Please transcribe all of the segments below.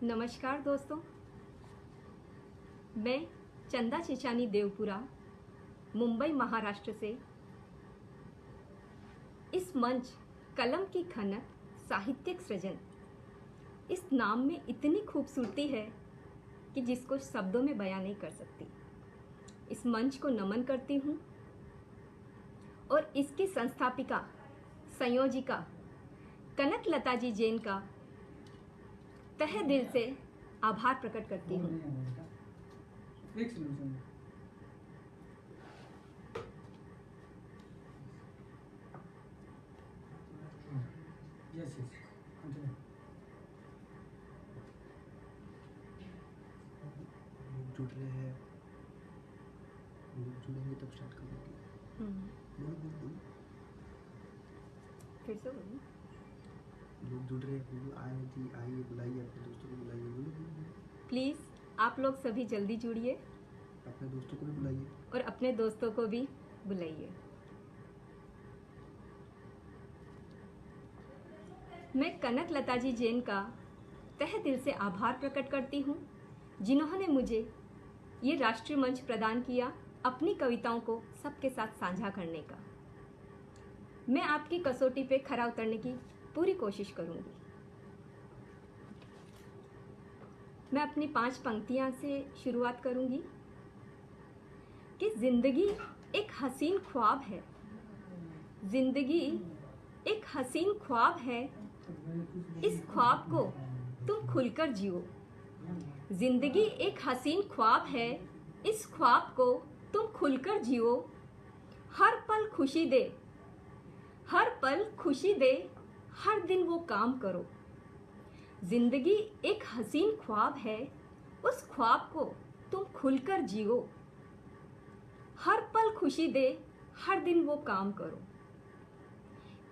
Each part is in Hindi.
नमस्कार दोस्तों, मैं चंदा चिचानी देवपुरा, मुंबई महाराष्ट्र से इस मंच कलम की खनक साहित्यिक सृजन, इस नाम में इतनी खूबसूरती है कि जिसको शब्दों में बयां नहीं कर सकती। इस मंच को नमन करती हूँ और इसकी संस्थापिका, संयोजिका कनक लता जी जैन का तहे दिल से आभार प्रकट करती हूँ। जुड़ रहे हैं, जुड़ेंगे तब स्टार्ट करेंगे। बोल फिर से बोलो। लोग जुड़ रहे हैं, आइए बुलाइए, अपने दोस्तों को बुलाइए। बोलो प्लीज़ आप लोग सभी जल्दी जुड़िए, अपने दोस्तों को भी बुलाइए और अपने दोस्तों को भी बुलाइए। मैं कनक लता जी जैन का तहे दिल से आभार प्रकट करती हूँ, जिन्होंने मुझे ये राष्ट्रीय मंच प्रदान किया अपनी कविताओं को सबके साथ साझा करने का। मैं आपकी कसौटी पे खरा उतरने की पूरी कोशिश करूँगी। मैं अपनी 5 पंक्तियाँ से शुरुआत करूँगी कि जिंदगी एक हसीन ख्वाब है, जिंदगी एक हसीन ख्वाब है, इस ख्वाब को तुम खुलकर जियो। जिंदगी एक हसीन ख्वाब है, इस ख्वाब को तुम खुलकर जियो। हर पल खुशी दे, हर पल खुशी दे, हर दिन वो काम करो। जिंदगी एक हसीन ख्वाब है, उस ख्वाब को तुम खुलकर जियो। हर पल खुशी दे, हर दिन वो काम करो।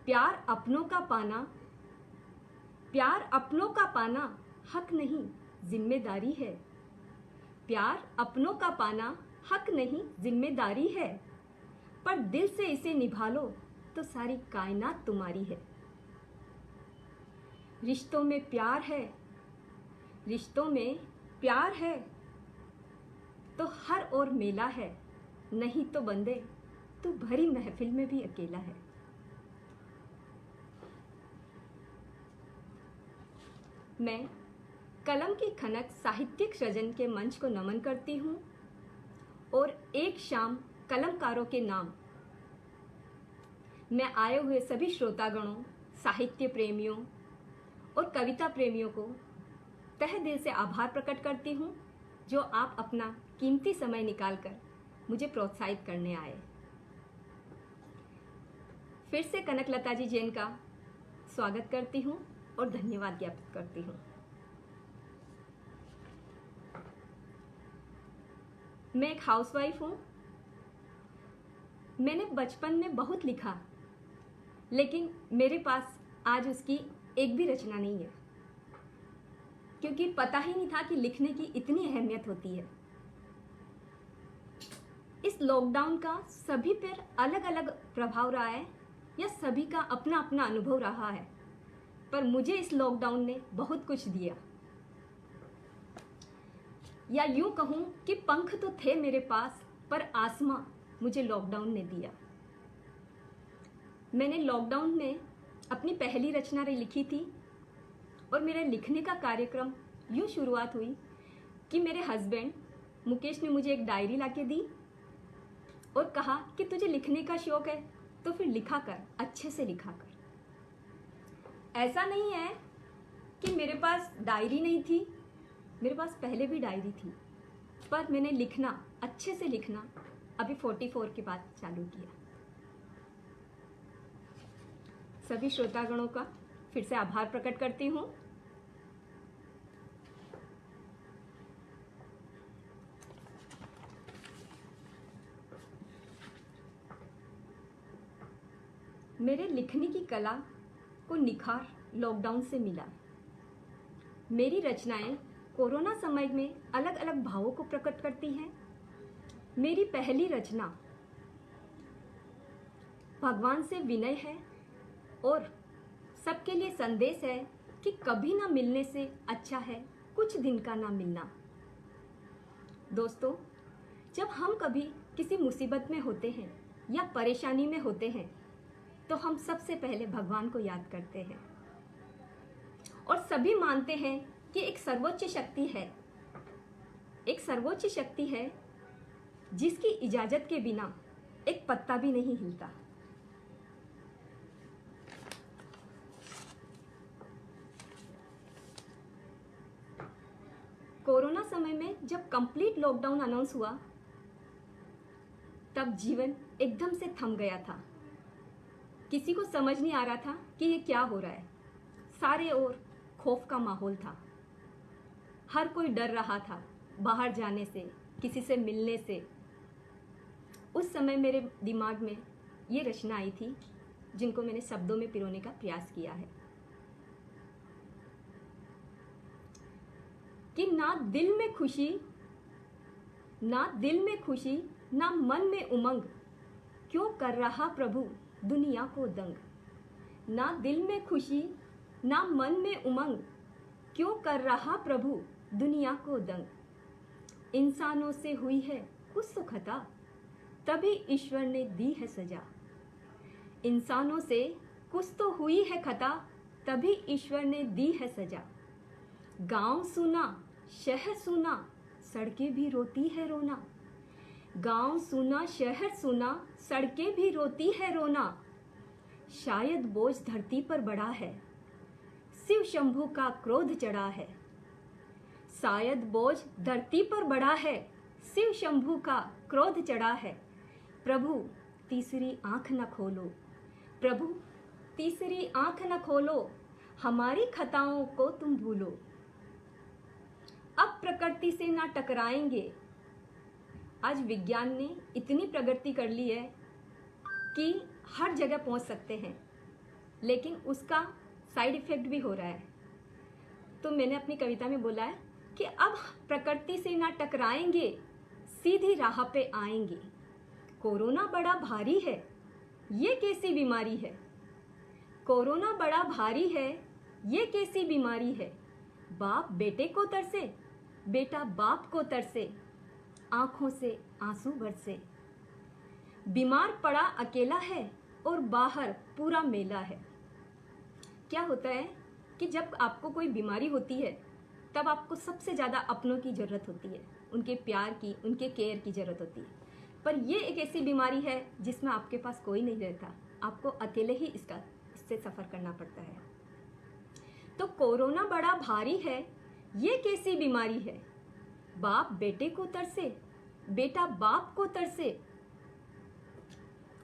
प्यार अपनों का पाना, प्यार अपनों का पाना हक नहीं, जिम्मेदारी है। प्यार अपनों का पाना हक नहीं, जिम्मेदारी है। पर दिल से इसे निभा लो तो सारी कायनात तुम्हारी है। रिश्तों में प्यार है, रिश्तों में प्यार है तो हर ओर मेला है। नहीं तो बंदे तू भरी महफिल में भी अकेला है। मैं कलम की खनक साहित्यिक सृजन के मंच को नमन करती हूँ और एक शाम कलमकारों के नाम मैं आए हुए सभी श्रोतागणों, साहित्य प्रेमियों और कविता प्रेमियों को तहे दिल से आभार प्रकट करती हूँ, जो आप अपना कीमती समय निकालकर मुझे प्रोत्साहित करने आए। फिर से कनक लता जी जैन का स्वागत करती हूँ और धन्यवाद ज्ञापित करती हूँ। मैं एक हाउसवाइफ हूँ। मैंने बचपन में बहुत लिखा, लेकिन मेरे पास आज उसकी एक भी रचना नहीं है, क्योंकि पता ही नहीं था कि लिखने की इतनी अहमियत होती है। इस लॉकडाउन का सभी पर अलग अलग प्रभाव रहा है या सभी का अपना अपना अनुभव रहा है, पर मुझे इस लॉकडाउन ने बहुत कुछ दिया, या यूं कहूं कि पंख तो थे मेरे पास, पर आसमां मुझे लॉकडाउन ने दिया। मैंने लॉकडाउन में अपनी पहली रचना लिखी थी और मेरे लिखने का कार्यक्रम यूं शुरुआत हुई कि मेरे हस्बैंड मुकेश ने मुझे एक डायरी लाके दी और कहा कि तुझे लिखने का शौक है तो फिर लिखा कर, अच्छे से लिखा कर। ऐसा नहीं है कि मेरे पास डायरी नहीं थी, मेरे पास पहले भी डायरी थी, पर मैंने लिखना, अच्छे से लिखना अभी 44 के बाद चालू किया। सभी श्रोतागणों का फिर से आभार प्रकट करती हूँ। मेरे लिखने की कला को निखार लॉकडाउन से मिला। मेरी रचनाएं कोरोना समय में अलग अलग भावों को प्रकट करती हैं। मेरी पहली रचना भगवान से विनय है और सबके लिए संदेश है कि कभी ना मिलने से अच्छा है कुछ दिन का ना मिलना। दोस्तों, जब हम कभी किसी मुसीबत में होते हैं या परेशानी में होते हैं तो हम सबसे पहले भगवान को याद करते हैं और सभी मानते हैं कि एक सर्वोच्च शक्ति है, एक सर्वोच्च शक्ति है जिसकी इजाजत के बिना एक पत्ता भी नहीं हिलता। कोरोना समय में जब कंप्लीट लॉकडाउन अनाउंस हुआ तब जीवन एकदम से थम गया था। किसी को समझ नहीं आ रहा था कि ये क्या हो रहा है। सारे ओर खौफ का माहौल था। हर कोई डर रहा था बाहर जाने से, किसी से मिलने से। उस समय मेरे दिमाग में ये रचना आई थी जिनको मैंने शब्दों में पिरोने का प्रयास किया है कि ना दिल में खुशी, ना मन में उमंग, क्यों कर रहा प्रभु दुनिया को दंग। ना दिल में खुशी, ना मन में उमंग, क्यों कर रहा प्रभु दुनिया को दंग। इंसानों से हुई है कुछ तो खता, तभी ईश्वर ने दी है सजा। इंसानों से कुछ तो हुई है खता, तभी ईश्वर ने दी है सजा। गांव सुना, शहर सुना, सड़कें भी रोती है रोना। गांव सुना, शहर सुना, सड़कें भी रोती है रोना। शायद बोझ धरती पर बढ़ा है, शिव शंभू का क्रोध चढ़ा है। शायद बोझ धरती पर बढ़ा है, शिव शंभू का क्रोध चढ़ा है। प्रभु तीसरी आंख न खोलो, प्रभु तीसरी आंख न खोलो, हमारी खताओं को तुम भूलो। अब प्रकृति से ना टकराएंगे। आज विज्ञान ने इतनी प्रगति कर ली है कि हर जगह पहुंच सकते हैं, लेकिन उसका साइड इफेक्ट भी हो रहा है। तो मैंने अपनी कविता में बोला है कि अब प्रकृति से ना टकराएंगे, सीधी राह पे आएंगे। कोरोना बड़ा भारी है, ये कैसी बीमारी है। कोरोना बड़ा भारी है, ये कैसी बीमारी है। बाप बेटे को तरसे, बेटा बाप को तरसे, आंखों से आंसू बरसे। बीमार पड़ा अकेला है और बाहर पूरा मेला है। क्या होता है कि जब आपको कोई बीमारी होती है तब आपको सबसे ज़्यादा अपनों की ज़रूरत होती है, उनके प्यार की, उनके केयर की ज़रूरत होती है। पर ये एक ऐसी बीमारी है जिसमें आपके पास कोई नहीं रहता, आपको अकेले ही इससे सफ़र करना पड़ता है। तो कोरोना बड़ा भारी है, ये कैसी बीमारी है। बाप बेटे को तरसे, बेटा बाप को तरसे,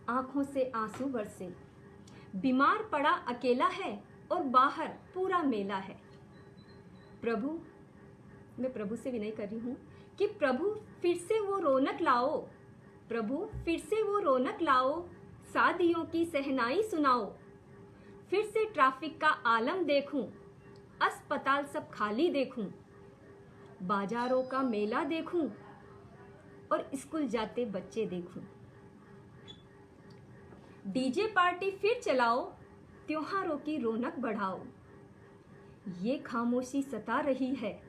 आंखों से आंसू बरसे। बीमार पड़ा अकेला है और बाहर पूरा मेला है। प्रभु, मैं प्रभु से विनय कर रही हूँ कि प्रभु फिर से वो रौनक लाओ, प्रभु फिर से वो रौनक लाओ, शादियों की सहनाई सुनाओ। फिर से ट्रैफिक का आलम देखूं, अस्पताल सब खाली देखूं, बाजारों का मेला देखूं और स्कूल जाते बच्चे देखूं। डीजे पार्टी फिर चलाओ, त्योहारों की रौनक बढ़ाओ। ये खामोशी सता रही है,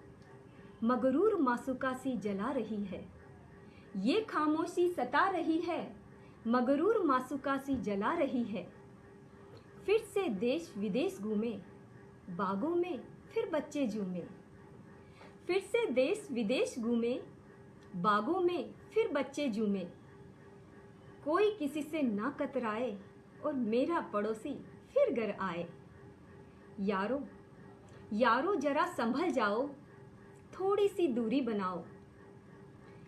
मगरूर मासूका सी जला रही है। ये खामोशी सता रही है, मगरूर मासूका सी जला रही है। फिर से देश विदेश घूमे, बागों में फिर बच्चे झूमे। फिर से देश विदेश घूमे, बागों में फिर बच्चे झूमे। कोई किसी से ना कतराए और मेरा पड़ोसी फिर घर आए। यारो यारो जरा संभल जाओ, थोड़ी सी दूरी बनाओ।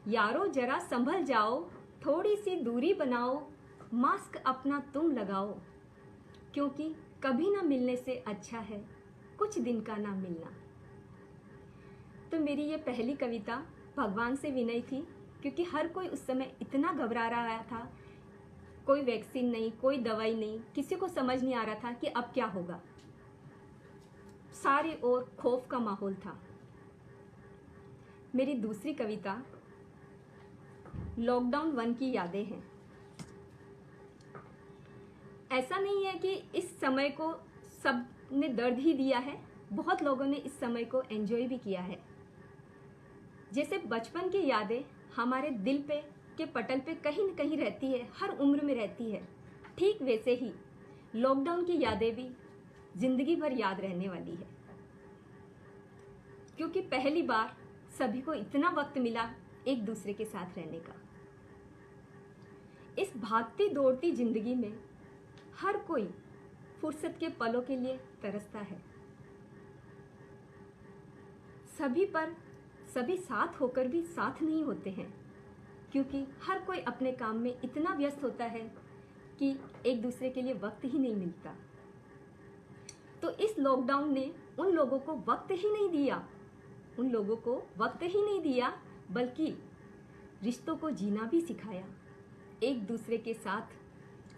यारो जरा संभल जाओ, थोड़ी सी दूरी बनाओ। मास्क अपना तुम लगाओ, क्योंकि कभी ना मिलने से अच्छा है कुछ दिन का ना मिलना। तो मेरी ये पहली कविता भगवान से विनय थी, क्योंकि हर कोई उस समय इतना घबरा रहा था। कोई वैक्सीन नहीं, कोई दवाई नहीं, किसी को समझ नहीं आ रहा था कि अब क्या होगा। सारे ओर खौफ का माहौल था। मेरी दूसरी कविता लॉकडाउन 1 की यादें हैं। ऐसा नहीं है कि इस समय को सब ने दर्द ही दिया है, बहुत लोगों ने इस समय को एंजॉय भी किया है। जैसे बचपन की यादें हमारे दिल पे के पटल पे कहीं न कहीं रहती है, हर उम्र में रहती है, ठीक वैसे ही लॉकडाउन की यादें भी जिंदगी भर याद रहने वाली है, क्योंकि पहली बार सभी को इतना वक्त मिला एक दूसरे के साथ रहने का। इस भागती दौड़ती जिंदगी में हर कोई फुर्सत के पलों के लिए तरसता है। सभी साथ होकर भी साथ नहीं होते हैं, क्योंकि हर कोई अपने काम में इतना व्यस्त होता है कि एक दूसरे के लिए वक्त ही नहीं मिलता। तो इस लॉकडाउन ने उन लोगों को वक्त ही नहीं दिया, बल्कि रिश्तों को जीना भी सिखाया। एक दूसरे के साथ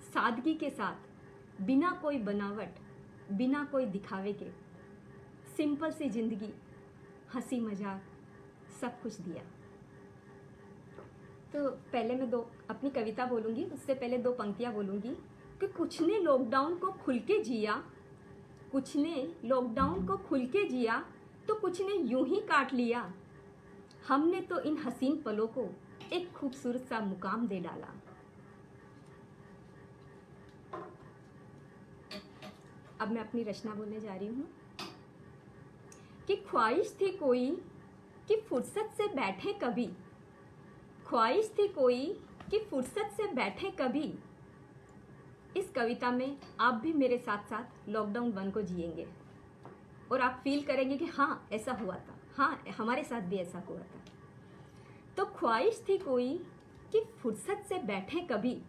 सादगी के साथ, बिना कोई बनावट, बिना कोई दिखावे के, सिंपल सी जिंदगी, हंसी मजाक, सब कुछ दिया। तो पहले मैं अपनी कविता बोलूँगी, उससे पहले 2 पंक्तियाँ बोलूँगी कि कुछ ने लॉकडाउन को खुल के जिया, तो कुछ ने यूं ही काट लिया। हमने तो इन हसीन पलों को एक खूबसूरत सा मुकाम दे डाला। अब मैं अपनी रचना बोलने जा रही हूँ कि ख्वाहिश थी कोई कि फुर्सत से बैठे कभी। इस कविता में आप भी मेरे साथ साथ लॉकडाउन 1 को जिएंगे और आप फील करेंगे कि हाँ ऐसा हुआ था, हाँ हमारे साथ भी ऐसा हुआ था। तो ख्वाहिश थी कोई कि फुर्सत से बैठे कभी,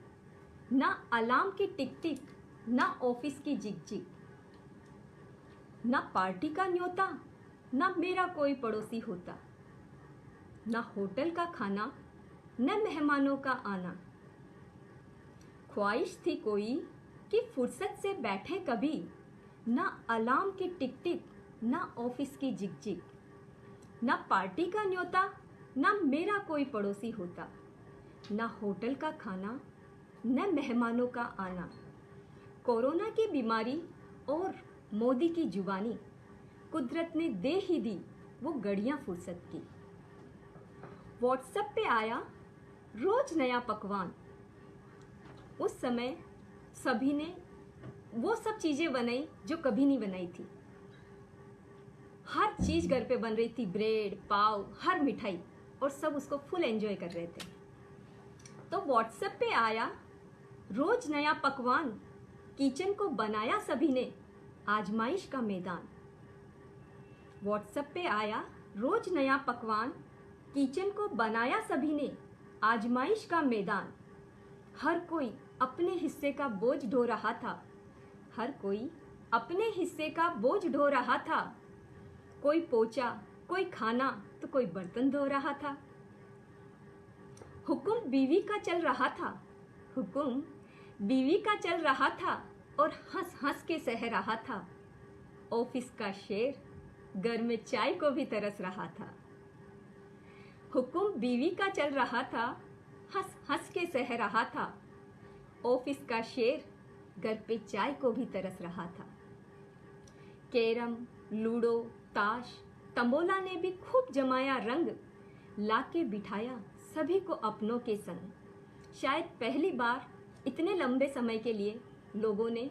ना अलार्म की टिक टिक, ना ऑफिस की जिग जिग, ना पार्टी का न्योता, ना मेरा कोई पड़ोसी होता, ना होटल का खाना, न मेहमानों का आना। ख्वाहिश थी कोई कि फुर्सत से बैठे कभी, ना अलार्म की टिक टिक, ना ऑफिस की जिग जिग, ना पार्टी का न्योता, ना मेरा कोई पड़ोसी होता, ना होटल का खाना, न मेहमानों का आना। कोरोना की बीमारी और मोदी की जुबानी, कुदरत ने दे ही दी वो घड़ियां फुर्सत की। व्हाट्सएप पे आया रोज नया पकवान। उस समय सभी ने वो सब चीजें बनाई जो कभी नहीं बनाई थी। हर चीज घर पे बन रही थी, ब्रेड, पाव, हर मिठाई, और सब उसको फुल एंजॉय कर रहे थे। तो व्हाट्सएप पे आया रोज नया पकवान, किचन को बनाया सभी ने आजमाइश का मैदान। व्हाट्सएप पे आया रोज नया पकवान, किचन को बनाया सभी ने आजमाइश का मैदान। हर कोई अपने हिस्से का बोझ ढो रहा था, हर कोई अपने हिस्से का बोझ ढो रहा था। कोई पोंछा, कोई खाना, तो कोई बर्तन धो रहा था। हुक्म बीवी का चल रहा था और हंस हंस के सह रहा था। ऑफिस का शेर घर में चाय को भी तरस रहा था। हुक्म बीवी का चल रहा था, हंस हंस के सह रहा था। ऑफिस का शेर घर पे चाय को भी तरस रहा था। कैरम, लूडो, ताश, तंबोला ने भी खूब जमाया रंग, लाके बिठाया सभी को अपनों के संग। शायद पहली बार इतने लंबे समय के लिए लोगों ने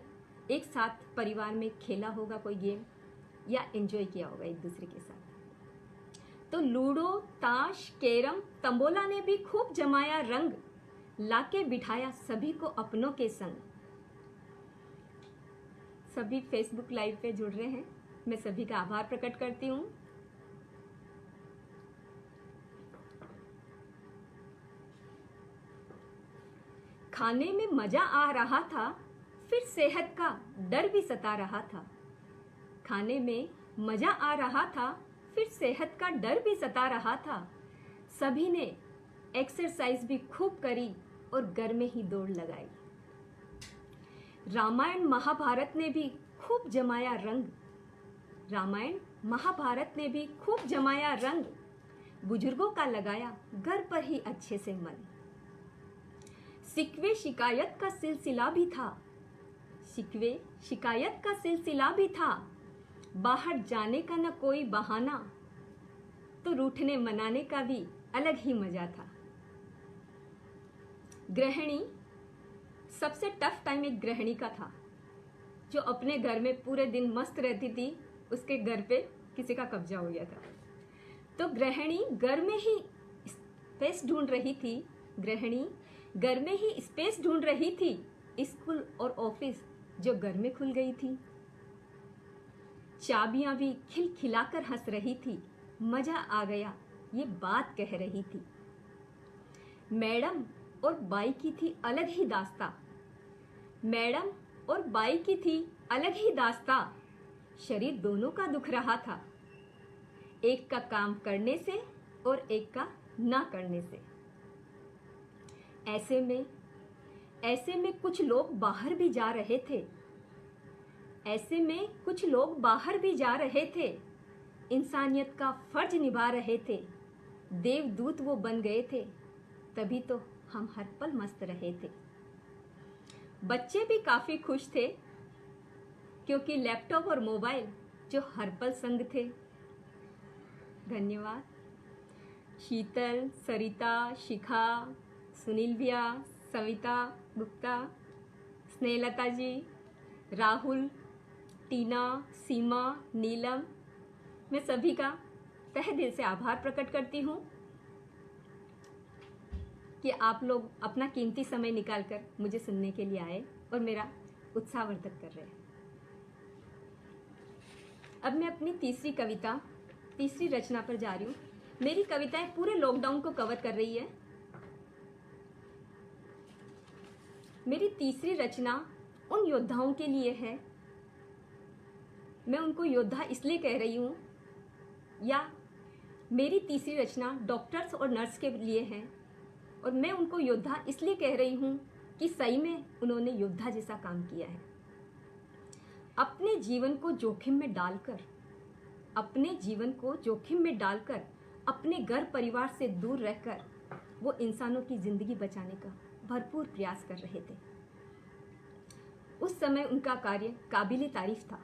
एक साथ परिवार में खेला होगा कोई गेम, या एंजॉय किया होगा एक दूसरे के साथ। तो लूडो, ताश, कैरम, तंबोला ने भी खूब जमाया रंग, लाके बिठाया सभी को अपनों के संग। सभी फेसबुक लाइव पे जुड़ रहे हैं, मैं सभी का आभार प्रकट करती हूँ। खाने में मजा आ रहा था, फिर सेहत का डर भी सता रहा था। खाने में मजा आ रहा था, फिर सेहत का डर भी सता रहा था। सभी ने एक्सरसाइज भी खूब करी और घर में ही दौड़ लगाई। रामायण महाभारत ने भी खूब जमाया रंग, रामायण महाभारत ने भी खूब जमाया रंग। बुजुर्गों का लगाया घर पर ही अच्छे से मन। शिकवे शिकायत का सिलसिला भी था, शिकवे शिकायत का सिलसिला भी था। बाहर जाने का न कोई बहाना, तो रूठने मनाने का भी अलग ही मजा था। गृहिणी, सबसे टफ टाइम एक गृहिणी का था, जो अपने घर में पूरे दिन मस्त रहती थी, उसके घर पे किसी का कब्जा हो गया था। तो गृहिणी घर में ही स्पेस ढूंढ रही थी, गृहिणी घर में ही स्पेस ढूंढ रही थी, स्कूल और ऑफिस जो घर में खुल गई थी। चाबियां भी खिलखिलाकर हंस रही थी, मजा आ गया ये बात कह रही थी। मैडम और बाई की थी अलग ही दास्ता, मैडम और बाई की थी अलग ही दास्ता, शरीर दोनों का दुख रहा था, एक का काम करने से और एक का ना करने से। ऐसे में कुछ लोग बाहर भी जा रहे थे, ऐसे में कुछ लोग बाहर भी जा रहे थे, इंसानियत का फर्ज निभा रहे थे, देवदूत वो बन गए थे, तभी तो हम हर पल मस्त रहे थे। बच्चे भी काफी खुश थे, क्योंकि लैपटॉप और मोबाइल जो हर पल संग थे। धन्यवाद। शीतल, सरिता, शिखा, सुनील भैया, सविता गुप्ता, स्नेहलता जी, राहुल, टीना, सीमा, नीलम, मैं सभी का तहे दिल से आभार प्रकट करती हूँ कि आप लोग अपना कीमती समय निकालकर मुझे सुनने के लिए आए और मेरा उत्साहवर्धक कर रहे हैं। अब मैं अपनी तीसरी रचना पर जा रही हूँ। मेरी कविताएं पूरे लॉकडाउन को कवर कर रही है। मेरी तीसरी रचना उन योद्धाओं के लिए है, मैं उनको योद्धा इसलिए कह रही हूँ, या मेरी तीसरी रचना डॉक्टर्स और नर्स के लिए है और मैं उनको योद्धा इसलिए कह रही हूँ कि सही में उन्होंने योद्धा जैसा काम किया है। अपने जीवन को जोखिम में डालकर अपने घर परिवार से दूर रहकर वो इंसानों की जिंदगी बचाने का भरपूर प्रयास कर रहे थे। उस समय उनका कार्य काबिले तारीफ था,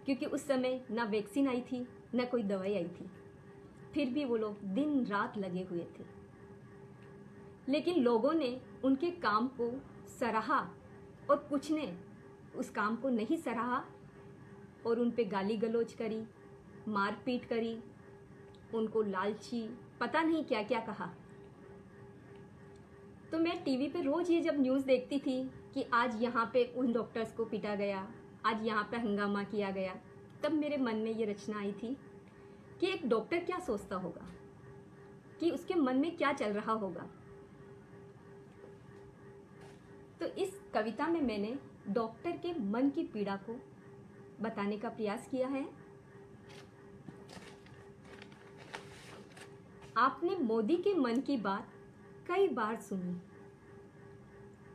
क्योंकि उस समय ना वैक्सीन आई थी ना कोई दवाई आई थी, फिर भी वो लोग दिन रात लगे हुए थे। लेकिन लोगों ने उनके काम को सराहा और कुछ ने उस काम को नहीं सराहा और उन पे गाली गलौज करी, मारपीट करी, उनको लालची पता नहीं क्या क्या कहा। तो मैं टीवी पे रोज ये जब न्यूज़ देखती थी कि आज यहाँ पे उन डॉक्टर्स को पीटा गया, आज यहाँ पे हंगामा किया गया, तब मेरे मन में ये रचना आई थी कि एक डॉक्टर क्या सोचता होगा, कि उसके मन में क्या चल रहा होगा। तो इस कविता में मैंने डॉक्टर के मन की पीड़ा को बताने का प्रयास किया है। आपने मोदी के मन की बात कई बार सुनी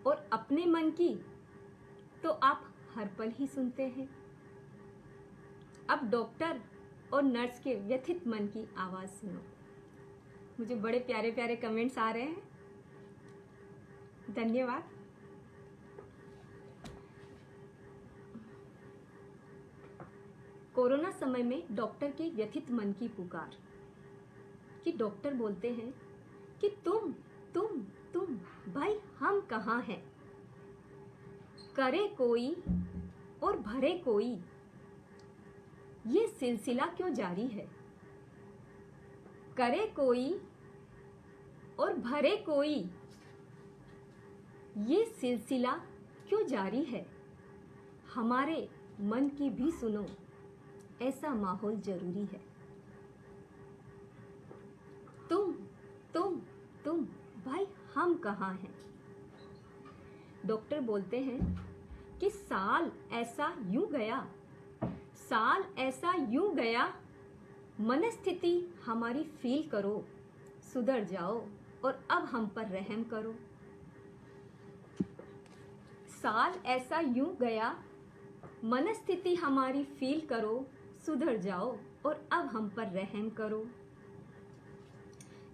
और अपने मन की तो आप हर पल ही सुनते हैं। अब डॉक्टर और नर्स के व्यथित मन की आवाज सुनो। मुझे बड़े प्यारे प्यारे कमेंट्स आ रहे हैं, धन्यवाद। कोरोना समय में डॉक्टर के व्यथित मन की पुकार, कि डॉक्टर बोलते हैं कि तुम भाई हम कहाँ हैं, करे कोई और भरे कोई, ये सिलसिला क्यों जारी है, करे कोई और भरे कोई, ये सिलसिला क्यों जारी है, हमारे मन की भी सुनो, ऐसा माहौल जरूरी है। तुम भाई हम कहाँ हैं। डॉक्टर बोलते हैं कि साल ऐसा यूं गया, मनस्थिति हमारी फील करो, सुधर जाओ और अब हम पर रहम करो। साल ऐसा यूं गया, मनस्थिति हमारी फील करो, सुधर जाओ और अब हम पर रहम करो।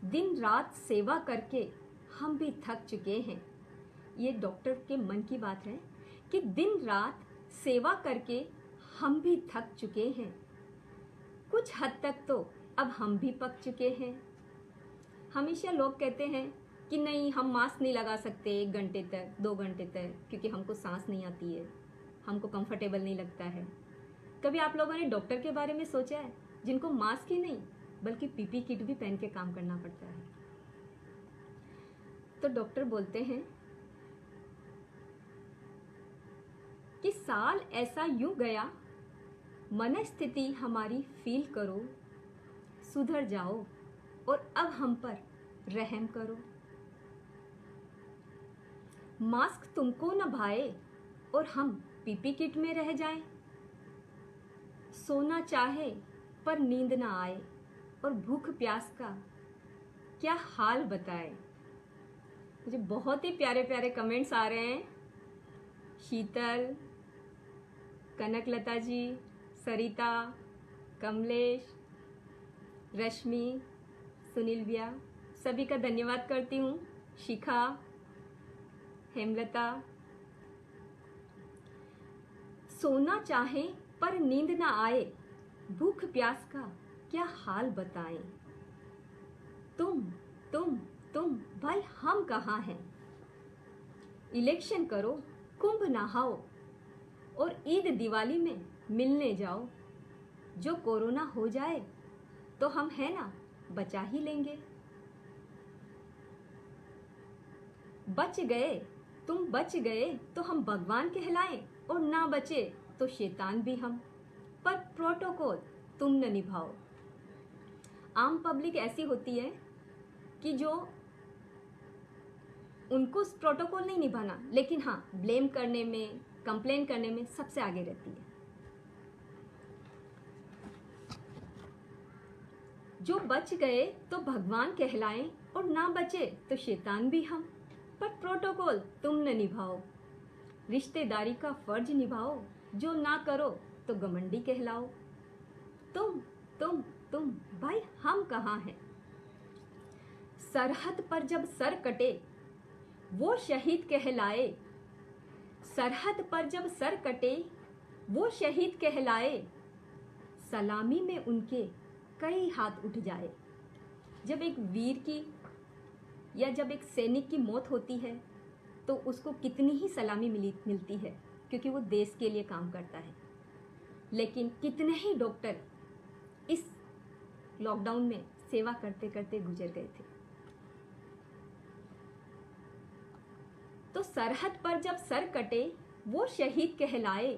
दिन रात सेवा करके हम भी थक चुके हैं। ये डॉक्टर के मन की बात है कि दिन रात सेवा करके हम भी थक चुके हैं, कुछ हद तक तो अब हम भी पक चुके हैं। हमेशा लोग कहते हैं कि नहीं, हम मास्क नहीं लगा सकते 1 घंटे तक, 2 घंटे तक, क्योंकि हमको सांस नहीं आती है, हमको कंफर्टेबल नहीं लगता है। कभी आप लोगों ने डॉक्टर के बारे में सोचा है, जिनको मास्क ही नहीं बल्कि पीपी किट भी पहन के काम करना पड़ता है? तो डॉक्टर बोलते हैं कि साल ऐसा यूं गया, मन स्थिति हमारी फील करो, सुधर जाओ और अब हम पर रहम करो। मास्क तुमको न भाए और हम पीपी किट में रह जाएं, सोना चाहे पर नींद ना आए और भूख प्यास का क्या हाल बताए। मुझे बहुत ही प्यारे प्यारे कमेंट्स आ रहे हैं। शीतल, कनकलता जी, सरिता, कमलेश, रश्मि, सुनील भैया, सभी का धन्यवाद करती हूँ। शिखा, हेमलता, सोना चाहे पर नींद ना आए, भूख प्यास का क्या हाल बताएं। तुम भाई हम कहाँ हैं? इलेक्शन करो, कुंभ नहाओ और ईद दिवाली में मिलने जाओ। जो कोरोना हो जाए तो हम है ना, बचा ही लेंगे। बच गए, तुम बच गए तो हम भगवान कहलाएं और ना बचे तो शैतान भी हम, पर प्रोटोकॉल तुम न निभाओ। आम पब्लिक ऐसी होती है कि जो उनको प्रोटोकॉल नहीं निभाना, लेकिन हाँ ब्लेम करने में, कंप्लेन करने में सबसे आगे रहती है। जो बच गए तो भगवान कहलाएं और ना बचे तो शैतान भी हम, पर प्रोटोकॉल तुम न निभाओ। रिश्तेदारी का फर्ज निभाओ, जो ना करो तो घमंडी कहलाओ। तुम भाई हम कहाँ हैं? सरहद पर जब सर कटे वो शहीद कहलाए, सरहद पर जब सर कटे वो शहीद कहलाए, सलामी में उनके कई हाथ उठ जाए। जब एक वीर की या जब एक सैनिक की मौत होती है तो उसको कितनी ही सलामी मिलती है, क्योंकि वो देश के लिए काम करता है। लेकिन कितने ही डॉक्टर इस लॉकडाउन में सेवा करते करते गुजर गए थे। तो सरहद पर जब सर कटे वो शहीद कहलाए,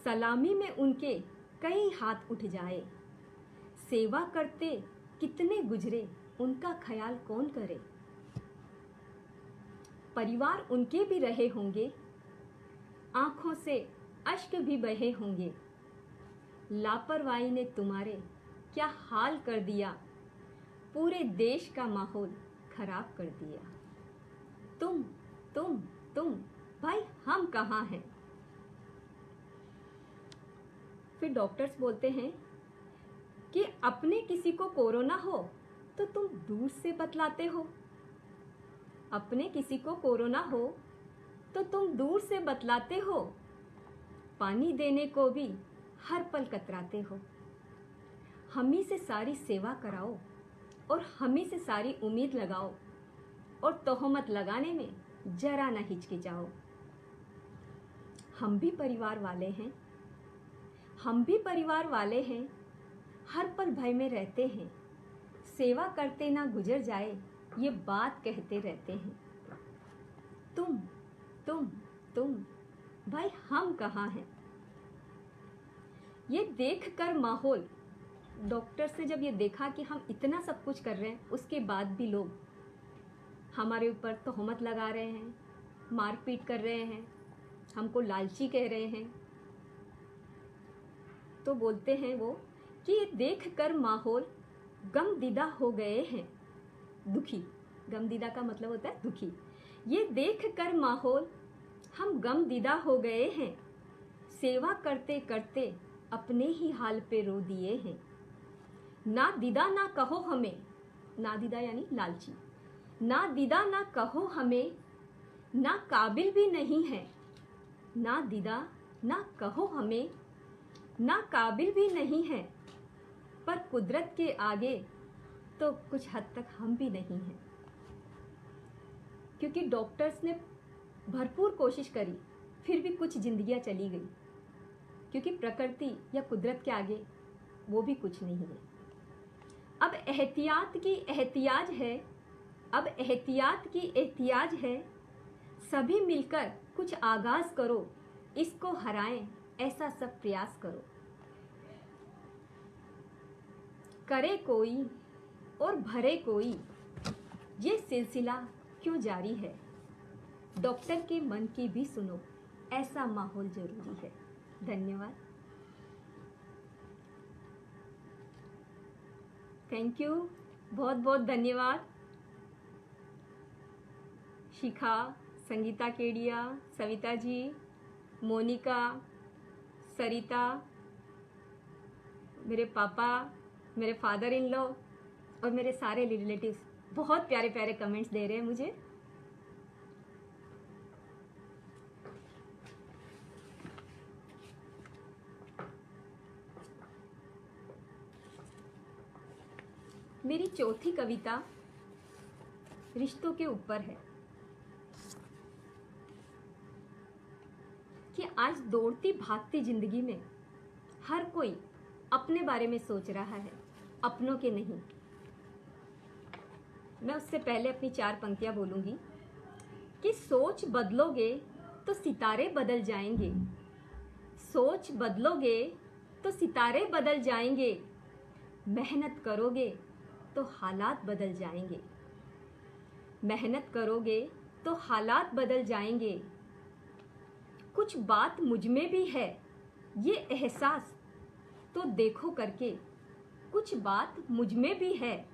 सलामी में उनके कई हाथ उठ जाए। सेवा करते कितने गुजरे, उनका ख्याल कौन करे। परिवार उनके भी रहे होंगे, आंखों से अश्क भी बहे होंगे। लापरवाही ने तुम्हारे क्या हाल कर दिया, पूरे देश का माहौल खराब कर दिया। तुम भाई हम कहाँ हैं? फिर डॉक्टर्स बोलते हैं कि अपने किसी को कोरोना हो तो तुम दूर से बतलाते हो, अपने किसी को कोरोना हो तो तुम दूर से बतलाते हो। पानी देने को भी हर पल कतराते हो। हमी से सारी सेवा कराओ और हमी से सारी उम्मीद लगाओ और तोहमत लगाने में जरा ना हिचकिचाओ। हम भी परिवार वाले हैं, हम भी परिवार वाले हैं, हर पल भय में रहते हैं। सेवा करते ना गुजर जाए ये बात कहते रहते हैं। तुम भाई हम कहाँ हैं? ये देख कर माहौल, डॉक्टर से जब ये देखा कि हम इतना सब कुछ कर रहे हैं, उसके बाद भी लोग हमारे ऊपर तोहमत लगा रहे हैं, मारपीट कर रहे हैं, हमको लालची कह रहे हैं, तो बोलते हैं वो कि ये देख कर माहौल गमदीदा हो गए हैं, दुखी। गमदीदा का मतलब होता है दुखी। ये देख कर माहौल हम गमदीदा हो गए हैं, सेवा करते करते अपने ही हाल पे रो दिए हैं। ना दीदा ना कहो हमें, ना दीदा यानी लालची, ना दीदा ना कहो हमें, ना काबिल भी नहीं है। ना दीदा ना कहो हमें, ना काबिल भी नहीं है, पर कुदरत के आगे तो कुछ हद तक हम भी नहीं हैं, क्योंकि डॉक्टर्स ने भरपूर कोशिश करी फिर भी कुछ जिंदगियां चली गई, क्योंकि प्रकृति या कुदरत के आगे वो भी कुछ नहीं है। अब एहतियात की एहतियाज है, अब एहतियात की एहतियाज है, सभी मिलकर कुछ आगाज करो, इसको हराएं ऐसा सब प्रयास करो। करे कोई और भरे कोई, ये सिलसिला क्यों जारी है, डॉक्टर के मन की भी सुनो, ऐसा माहौल जरूरी है। धन्यवाद। थैंक यू, बहुत बहुत धन्यवाद। शिखा, संगीता केडिया, सविता जी, मोनिका, सरिता, मेरे पापा, मेरे फादर इन लॉ और मेरे सारे रिलेटिव्स बहुत प्यारे प्यारे कमेंट्स दे रहे हैं मुझे। मेरी चौथी कविता रिश्तों के ऊपर है कि आज दौड़ती भागती जिंदगी में हर कोई अपने बारे में सोच रहा है, अपनों के नहीं। मैं उससे पहले अपनी 4 पंक्तियां बोलूंगी कि सोच बदलोगे तो सितारे बदल जाएंगे, सोच बदलोगे तो सितारे बदल जाएंगे, मेहनत करोगे तो हालात बदल जाएंगे, मेहनत करोगे तो हालात बदल जाएंगे। कुछ बात मुझ में भी है ये एहसास तो देखो करके, कुछ बात मुझ में भी है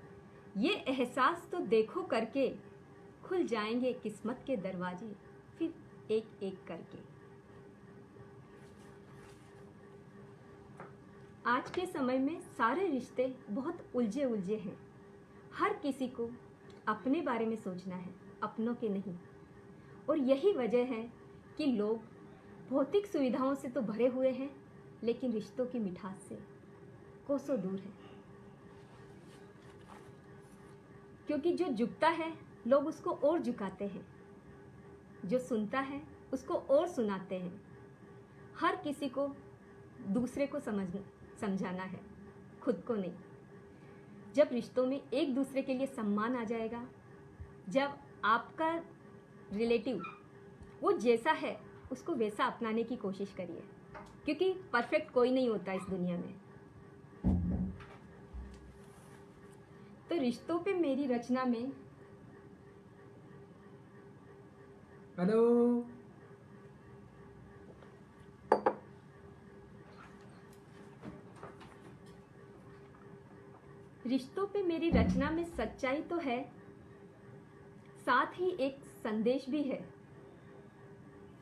ये एहसास तो देखो करके, खुल जाएंगे किस्मत के दरवाजे फिर एक एक करके। आज के समय में सारे रिश्ते बहुत उलझे उलझे हैं, हर किसी को अपने बारे में सोचना है, अपनों के नहीं। और यही वजह है कि लोग भौतिक सुविधाओं से तो भरे हुए हैं, लेकिन रिश्तों की मिठास से कोसों दूर है। क्योंकि जो झुकता है लोग उसको और झुकाते हैं, जो सुनता है उसको और सुनाते हैं। हर किसी को दूसरे को समझाना है, खुद को नहीं। जब रिश्तों में एक दूसरे के लिए सम्मान आ जाएगा, जब आपका रिलेटिव वो जैसा है उसको वैसा अपनाने की कोशिश करिए, क्योंकि परफेक्ट कोई नहीं होता इस दुनिया में। तो रिश्तों पे मेरी रचना में हेलो, रिश्तों पे मेरी रचना में सच्चाई तो है, साथ ही एक संदेश भी है,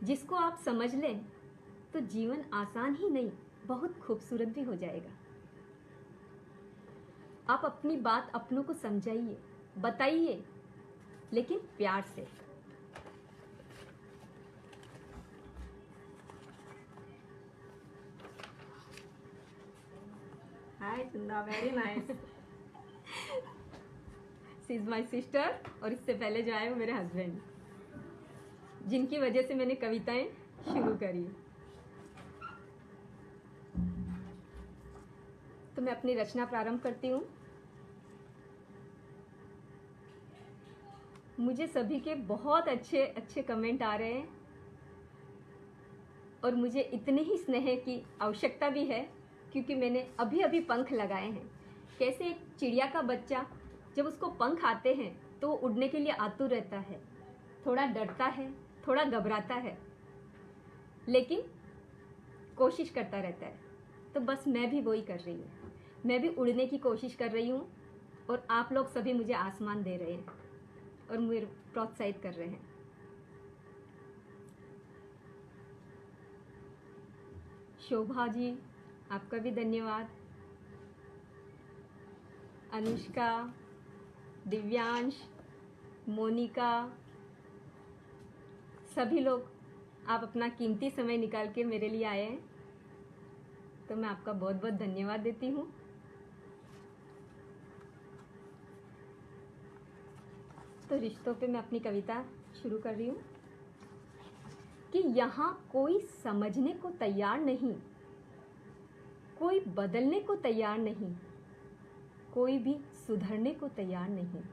जिसको आप समझ लें तो जीवन आसान ही नहीं बहुत खूबसूरत भी हो जाएगा। आप अपनी बात अपनों को समझाइए, बताइए, लेकिन प्यार से। हाय चंदा, very nice. She is my sister, और इससे पहले जो आए वो मेरे हस्बैंड, जिनकी वजह से मैंने कविताएं शुरू करी। तो मैं अपनी रचना प्रारंभ करती हूँ। मुझे सभी के बहुत अच्छे अच्छे कमेंट आ रहे हैं, और मुझे इतने ही स्नेह की आवश्यकता भी है, क्योंकि मैंने अभी अभी पंख लगाए हैं। कैसे एक चिड़िया का बच्चा जब उसको पंख आते हैं तो वो उड़ने के लिए आतुर रहता है, थोड़ा डरता है, थोड़ा घबराता है, लेकिन कोशिश करता रहता है। तो बस मैं भी वही कर रही हूँ, मैं भी उड़ने की कोशिश कर रही हूँ, और आप लोग सभी मुझे आसमान दे रहे हैं और मुझे प्रोत्साहित कर रहे हैं। शोभा जी, आपका भी धन्यवाद। अनुष्का, दिव्यांश, मोनिका, सभी लोग आप अपना कीमती समय निकाल के मेरे लिए आए हैं, तो मैं आपका बहुत बहुत धन्यवाद देती हूँ। तो रिश्तों पे मैं अपनी कविता शुरू कर रही हूँ कि यहाँ कोई समझने को तैयार नहीं, कोई बदलने को तैयार नहीं, कोई भी सुधरने को तैयार नहीं।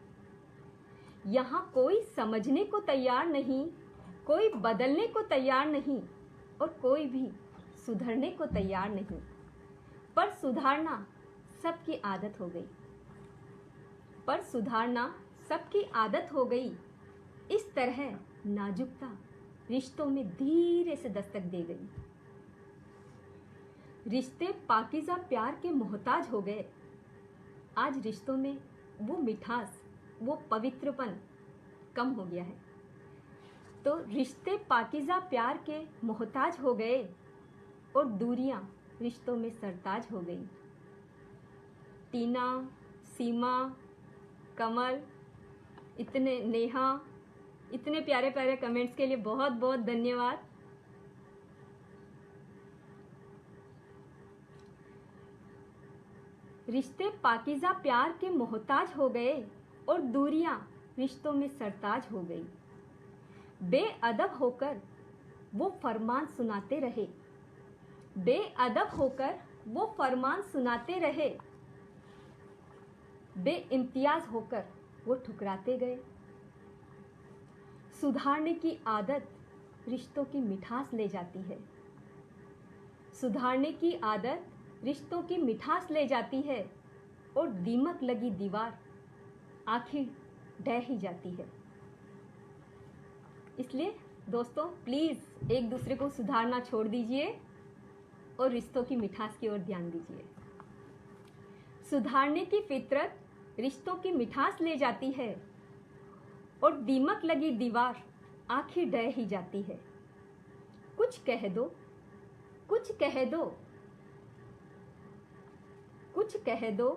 यहाँ कोई समझने को तैयार नहीं, कोई बदलने को तैयार नहीं और कोई भी सुधरने को तैयार नहीं। पर सुधारना सबकी आदत हो गई, पर सुधारना सबकी आदत हो गई। इस तरह नाजुकता रिश्तों में धीरे से दस्तक दे गई। रिश्ते पाकीज़ा प्यार के मोहताज हो गए। आज रिश्तों में वो मिठास, वो पवित्रपन कम हो गया है। तो रिश्ते पाकीज़ा प्यार के मोहताज हो गए और दूरियां रिश्तों में सरताज हो गई। टीना, सीमा, कमल, इतने नेहा, इतने प्यारे प्यारे कमेंट्स के लिए बहुत बहुत धन्यवाद। रिश्ते पाकीज़ा प्यार के मोहताज हो गए और दूरियां रिश्तों में सरताज हो गई। बेअदब होकर वो फरमान सुनाते रहे, बेअदब होकर वो फरमान सुनाते रहे, बेइम्तियाज होकर वो ठुकराते गए। सुधारने की आदत रिश्तों की मिठास ले जाती है, सुधारने की आदत रिश्तों की मिठास ले जाती है और दीमक लगी दीवार आखिर ढह ही जाती है। इसलिए दोस्तों प्लीज़ एक दूसरे को सुधारना छोड़ दीजिए और रिश्तों की मिठास की ओर ध्यान दीजिए। सुधारने की फितरत रिश्तों की मिठास ले जाती है और दीमक लगी दीवार आखिर ढह ही जाती है। कुछ कह दो, कुछ कह दो, कुछ कह दो,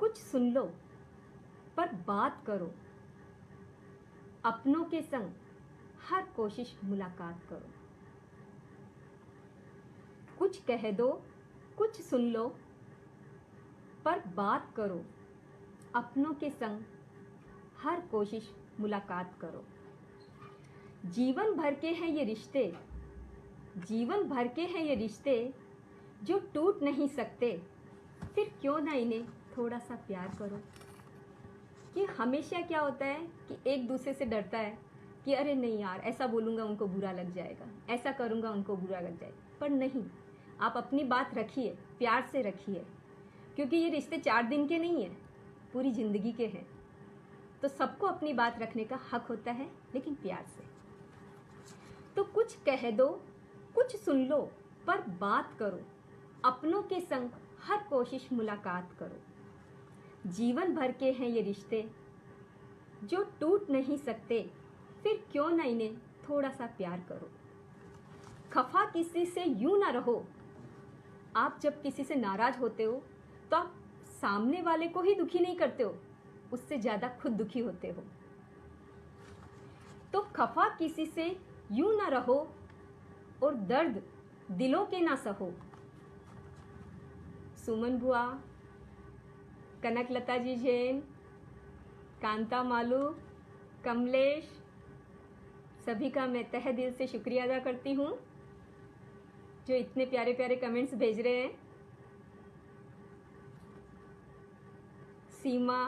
कुछ सुन लो, पर बात करो। अपनों के संग हर कोशिश मुलाकात करो। कुछ कह दो, कुछ सुन लो, पर बात करो। अपनों के संग हर कोशिश मुलाकात करो। जीवन भर के हैं ये रिश्ते, जीवन भर के हैं ये रिश्ते जो टूट नहीं सकते, फिर क्यों ना इन्हें थोड़ा सा प्यार करो। कि हमेशा क्या होता है कि एक दूसरे से डरता है कि अरे नहीं यार ऐसा बोलूँगा उनको बुरा लग जाएगा, ऐसा करूँगा उनको बुरा लग जाएगा। पर नहीं, आप अपनी बात रखिए, प्यार से रखिए, क्योंकि ये रिश्ते 4 दिन के नहीं हैं, पूरी ज़िंदगी के हैं। तो सबको अपनी बात रखने का हक होता है, लेकिन प्यार से। तो कुछ कह दो, कुछ सुन लो, पर बात करो। अपनों के संग हर कोशिश मुलाकात करो। जीवन भर के हैं ये रिश्ते जो टूट नहीं सकते, फिर क्यों ना इन्हें थोड़ा सा प्यार करो। खफा किसी से यूं ना रहो। आप जब किसी से नाराज होते हो तो आप सामने वाले को ही दुखी नहीं करते हो, उससे ज़्यादा खुद दुखी होते हो। तो खफा किसी से यूं ना रहो और दर्द दिलों के ना सहो। सुमन बुआ, कनकलता जी जैन, कांता मालू, कमलेश, सभी का मैं तहे दिल से शुक्रिया अदा करती हूँ जो इतने प्यारे प्यारे कमेंट्स भेज रहे हैं। सीमा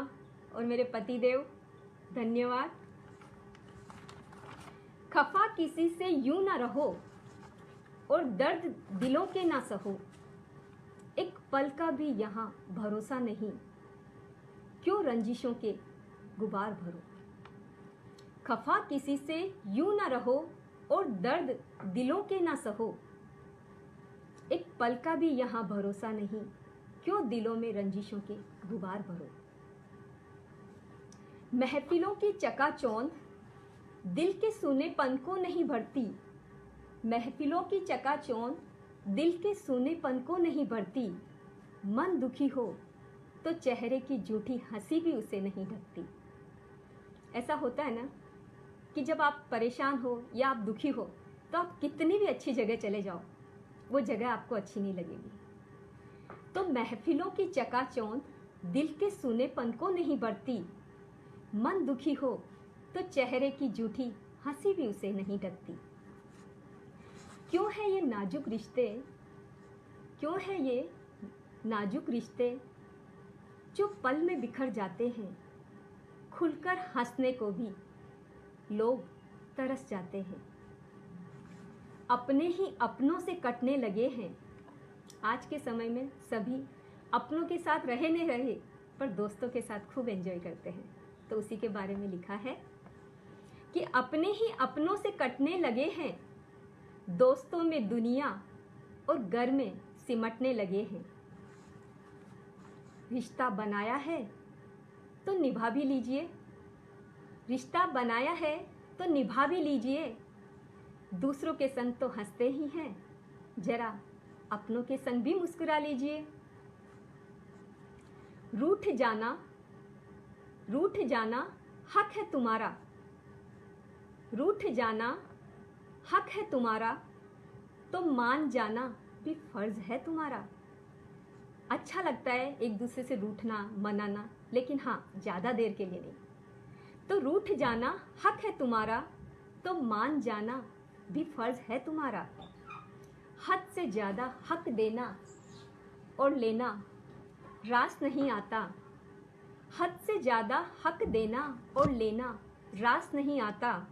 और मेरे पति देव, धन्यवाद। खफा किसी से यूं ना रहो और दर्द दिलों के ना सहो। एक पल का भी यहाँ भरोसा नहीं, क्यों रंजिशों के गुबार भरो। खफा किसी से यूं ना रहो और दर्द दिलों के ना सहो। एक पल का भी यहाँ भरोसा नहीं, क्यों दिलों में रंजिशों के गुबार भरो। महफिलों की चकाचौंध दिल के सूनेपन को नहीं भरती। महफिलों की चकाचौंध दिल के सूनेपन को नहीं भरती। मन दुखी हो तो चेहरे की झूठी हंसी भी उसे नहीं ढकती। ऐसा होता है ना कि जब आप परेशान हो या आप दुखी हो तो आप कितनी भी अच्छी जगह चले जाओ, वो जगह आपको अच्छी नहीं लगेगी। तो महफिलों की चकाचौंध दिल के सूनेपन को नहीं बढ़ती। मन दुखी हो तो चेहरे की जूठी हंसी भी उसे नहीं ढकती। क्यों है ये नाजुक रिश्ते, क्यों है ये नाजुक रिश्ते जो पल में बिखर जाते हैं। खुलकर हंसने को भी लोग तरस जाते हैं। अपने ही अपनों से कटने लगे हैं। आज के समय में सभी अपनों के साथ रहे नहीं रहे, पर दोस्तों के साथ खूब एंजॉय करते हैं। तो उसी के बारे में लिखा है कि अपने ही अपनों से कटने लगे हैं, दोस्तों में दुनिया और घर में सिमटने लगे हैं। रिश्ता बनाया है तो निभा भी लीजिए, रिश्ता बनाया है तो निभा भी लीजिए। दूसरों के संग तो हंसते ही हैं, जरा अपनों के संग भी मुस्कुरा लीजिए। रूठ जाना हक है तुम्हारा, रूठ जाना हक है तुम्हारा, तो मान जाना भी फर्ज है तुम्हारा। अच्छा लगता है एक दूसरे से रूठना मनाना, लेकिन हाँ ज़्यादा देर के लिए नहीं। तो रूठ जाना हक है तुम्हारा, तो मान जाना भी फर्ज है तुम्हारा। हद से ज़्यादा हक देना और लेना रास नहीं आता। हद से ज़्यादा हक देना और लेना रास नहीं आता।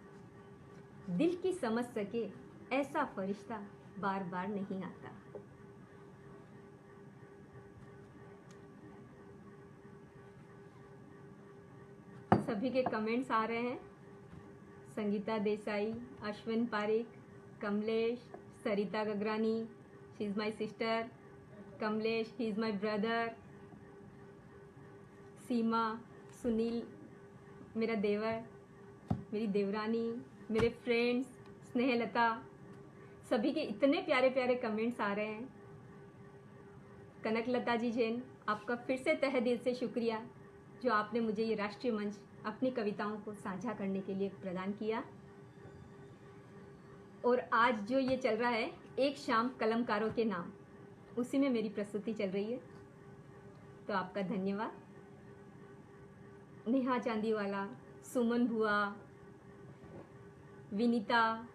दिल की समझ सके ऐसा फरिश्ता बार बार नहीं आता। सभी के कमेंट्स आ रहे हैं। Sangeeta Desai, Ashwin Pareek, Kamlesh, Sarita Gagrani, she is my sister, Kamlesh, he is my brother, Seema, Sunil मेरा देवर, मेरी देवरानी, मेरे फ्रेंड्स, स्नेहलता, सभी के इतने प्यारे प्यारे कमेंट्स आ रहे हैं। कनकलता जी जैन, आपका फिर से तहे दिल से शुक्रिया जो आपने मुझे ये राष्ट्रीय मंच अपनी कविताओं को साझा करने के लिए प्रदान किया। और आज जो ये चल रहा है एक शाम कलमकारों के नाम, उसी में मेरी प्रस्तुति चल रही है, तो आपका धन्यवाद। नेहा चांदीवाला, सुमन बुआ, विनीता,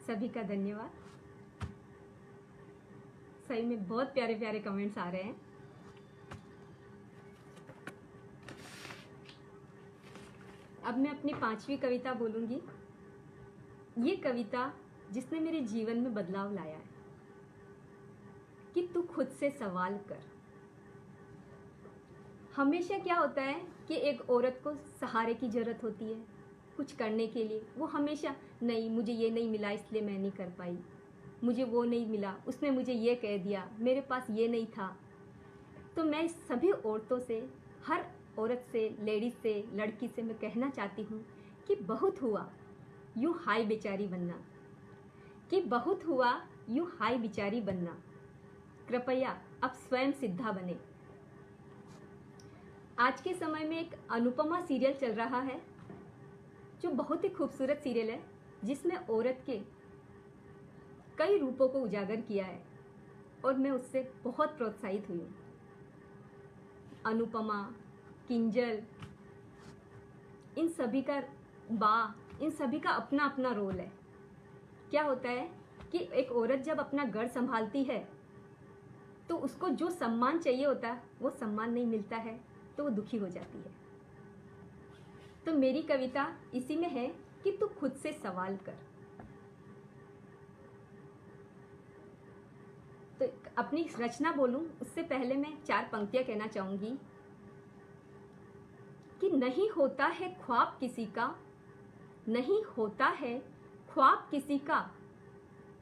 सभी का धन्यवाद। सही में बहुत प्यारे प्यारे कमेंट्स आ रहे हैं। अब मैं अपनी 5वीं कविता बोलूंगी। ये कविता जिसने मेरे जीवन में बदलाव लाया है कि तू खुद से सवाल कर। हमेशा क्या होता है कि एक औरत को सहारे की ज़रूरत होती है कुछ करने के लिए। वो हमेशा नहीं, मुझे ये नहीं मिला इसलिए मैं नहीं कर पाई, मुझे वो नहीं मिला, उसने मुझे ये कह दिया, मेरे पास ये नहीं था। तो मैं सभी औरतों से, हर औरत से, लेडीज से, लड़की से मैं कहना चाहती हूँ कि बहुत हुआ यूँ हाय बेचारी बनना, कि बहुत हुआ यूँ हाय बेचारी बनना। कृपया अब स्वयं सिद्धा बने। आज के समय में एक अनुपमा सीरियल चल रहा है जो बहुत ही खूबसूरत सीरियल है, जिसमें औरत के कई रूपों को उजागर किया है और मैं उससे बहुत प्रोत्साहित हुई हूँ। अनुपमा, किंजल, इन सभी का अपना अपना रोल है। क्या होता है कि एक औरत जब अपना घर संभालती है तो उसको जो सम्मान चाहिए होता है वो सम्मान नहीं मिलता है तो वो दुखी हो जाती है। तो मेरी कविता इसी में है कि तू खुद से सवाल कर। तो अपनी रचना बोलूं उससे पहले मैं 4 पंक्तियां कहना चाहूंगी कि नहीं होता है ख्वाब किसी का, नहीं होता है ख्वाब किसी का,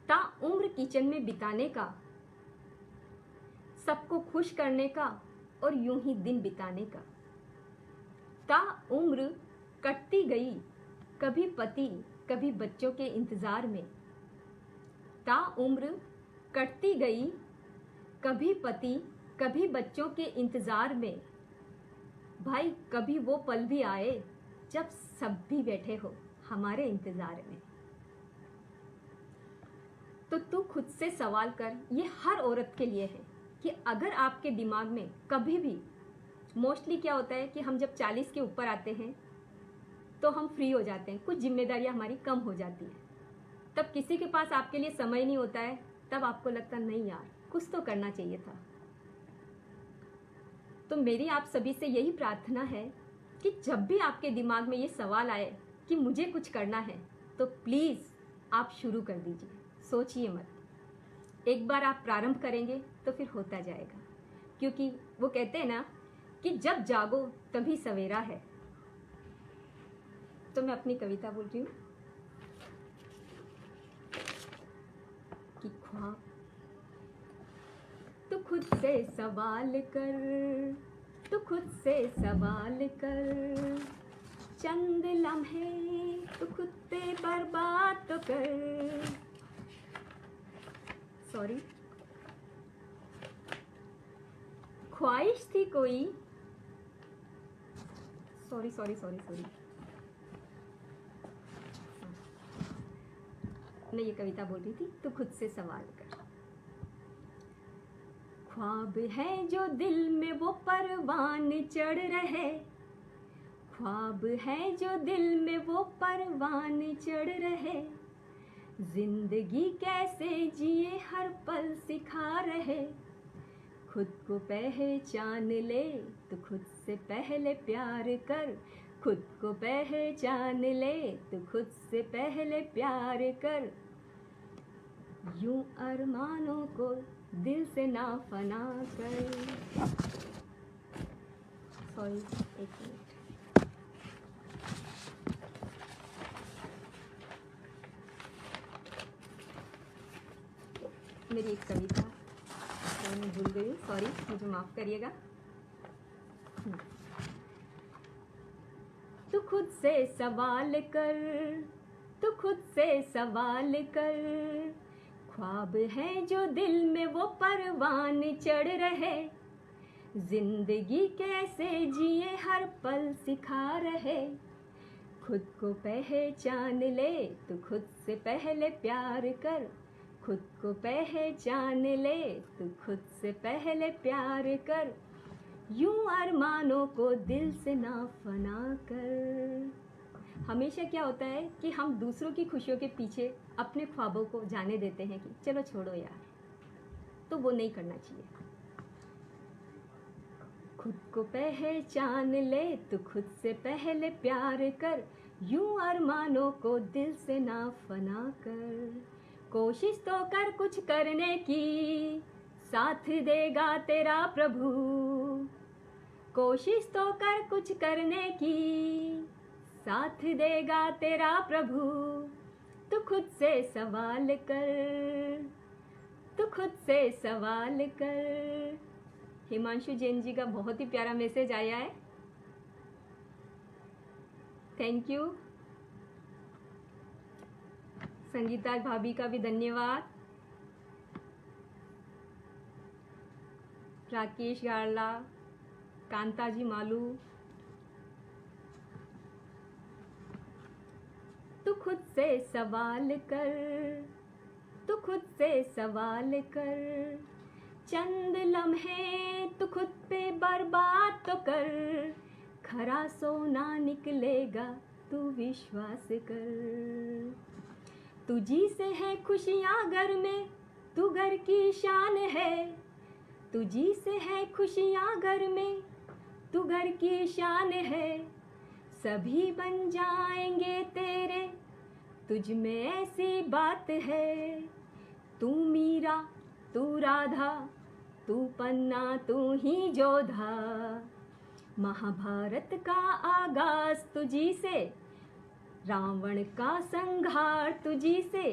ता उम्र किचन में बिताने का, सबको खुश करने का और यूं ही दिन बिताने का। ता उम्र कटती गई कभी पति कभी बच्चों के इंतजार में, ता उम्र कटती गई कभी पति कभी बच्चों के इंतजार में। भाई कभी वो पल भी आए जब सब भी बैठे हो हमारे इंतजार में। तो तू खुद से सवाल कर, ये हर औरत के लिए है कि अगर आपके दिमाग में कभी भी, मोस्टली क्या होता है कि हम जब 40 के ऊपर आते हैं तो हम फ्री हो जाते हैं, कुछ जिम्मेदारियां हमारी कम हो जाती हैं, तब किसी के पास आपके लिए समय नहीं होता है, तब आपको लगता नहीं यार कुछ तो करना चाहिए था। तो मेरी आप सभी से यही प्रार्थना है कि जब भी आपके दिमाग में ये सवाल आए कि मुझे कुछ करना है, तो प्लीज़ आप शुरू कर दीजिए, सोचिए मत। एक बार आप प्रारंभ करेंगे तो फिर होता जाएगा, क्योंकि वो कहते हैं ना कि जब जागो तभी सवेरा है। तो मैं अपनी कविता बोल रही हूँ कि ख्वाब तू खुद से सवाल कर, तू खुद से सवाल कर, चंद लम्हे तू खुद पे बर्बाद तो कर। सॉरी, ख्वाहिश थी कोई, सॉरी सॉरी सॉरी सॉरी, मैं ये कविता बोल रही थी, तू खुद से सवाल कर। ख्वाब है जो दिल में वो परवान चढ़ रहे, ख्वाब है जो दिल में वो परवान चढ़ रहे, जिंदगी कैसे जिए हर पल सिखा रहे, खुद को पहचान ले तो खुद से पहले प्यार कर, खुद को पहचान ले तो खुद से पहले प्यार कर, यूं अरमानों को दिल से ना फना कर। सॉरी, एक मिनट। मेरी एक कविता मैं भूल गई, सॉरी, मुझे माफ करिएगा। तू खुद से सवाल कर, तू खुद से सवाल कर, ख्वाब है जो दिल में वो परवान चढ़ रहे, जिंदगी कैसे जिए हर पल सिखा रहे, खुद को पहचान ले तो खुद से पहले प्यार कर, खुद को पहचान ले तो खुद से पहले प्यार कर, यूं अरमानों को दिल से ना फना कर। हमेशा क्या होता है कि हम दूसरों की खुशियों के पीछे अपने ख्वाबों को जाने देते हैं कि चलो छोड़ो यार, तो वो नहीं करना चाहिए। खुद को पहचान ले तो खुद से पहले प्यार कर, यूं अरमानों को दिल से ना फना कर, कोशिश तो कर कुछ करने की, साथ देगा तेरा प्रभु, कोशिश तो कर कुछ करने की, साथ देगा तेरा प्रभु, तू खुद से सवाल कर, तू खुद से सवाल कर। हिमांशु जैन जी का बहुत ही प्यारा मैसेज आया है, थैंक यू। संगीता भाभी का भी धन्यवाद। राकेश गारला, कांताजी मालू, तू खुद से सवाल कर, तू खुद से सवाल कर, चंद लम्हे तू खुद पे बर्बाद तो कर, खरा सोना निकलेगा तू विश्वास कर, तुझी से है खुशियाँ घर में, तू घर की शान है, तुझी से है खुशियाँ घर में, तू घर की शान है, सभी बन जाएंगे तेरे, तुझ में ऐसी बात है, तू मीरा तू राधा, तू पन्ना तू ही जोधा, महाभारत का आगाज तुझी से, रावण का संहार तुझी से,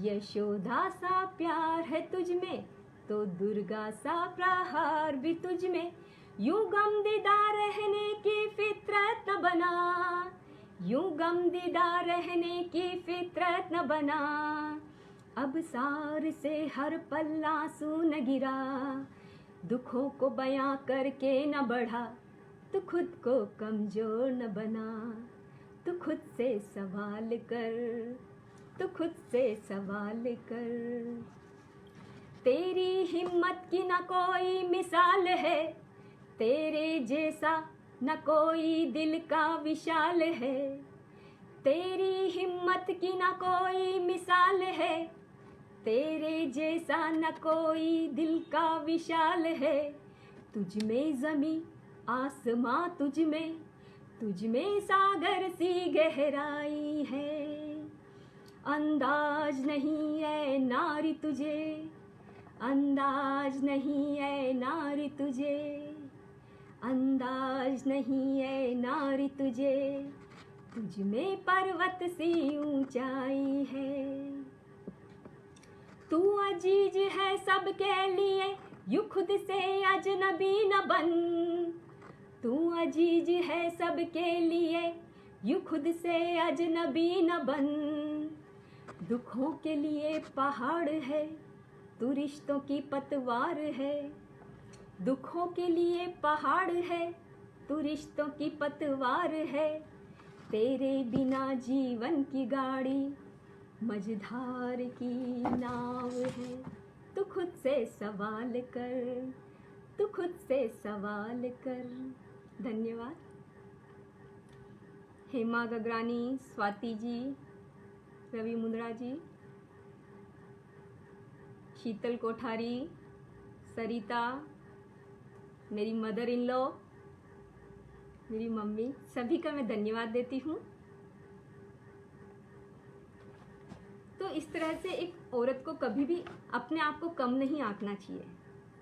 यशोदा सा प्यार है तुझ में, तो दुर्गा सा प्रहार भी तुझ में, यूं गमदीदा रहने की फितरत न बना, यूं गमदीदा रहने की फितरत न बना, अब सार से हर पल आंसू न गिरा, दुखों को बयां करके न बढ़ा, तू खुद को कमजोर न बना, तू खुद से सवाल कर, तू खुद से सवाल कर। तेरी हिम्मत की न कोई मिसाल है, तेरे जैसा न कोई दिल का विशाल है। तेरी हिम्मत की न कोई मिसाल है, तेरे जैसा न कोई दिल का विशाल है। तुझ में ज़मीं आसमां, तुझ में सागर सी गहराई है। अंदाज नहीं है नारी तुझे, अंदाज नहीं है नारी तुझे, अंदाज नहीं है नारी तुझे। तुझ में पर्वत सी ऊंचाई है। तू अजीज है सबके लिए, यू खुद से अजनबी न बन। तू अजीज है सबके लिए, यू खुद से अजनबी न बन। दुखों के लिए पहाड़ है, तू रिश्तों की पतवार है। दुखों के लिए पहाड़ है, तू रिश्तों की पतवार है। तेरे बिना जीवन की गाड़ी मझधार की नाव है। तू खुद से सवाल कर, तू खुद से सवाल कर। धन्यवाद। हेमा गगरानी, स्वाति जी, रवि मुंद्रा जी, शीतल कोठारी, सरिता, मेरी मदर इन लॉ, मेरी मम्मी, सभी का मैं धन्यवाद देती हूँ। तो इस तरह से एक औरत को कभी भी अपने आप को कम नहीं आंकना चाहिए,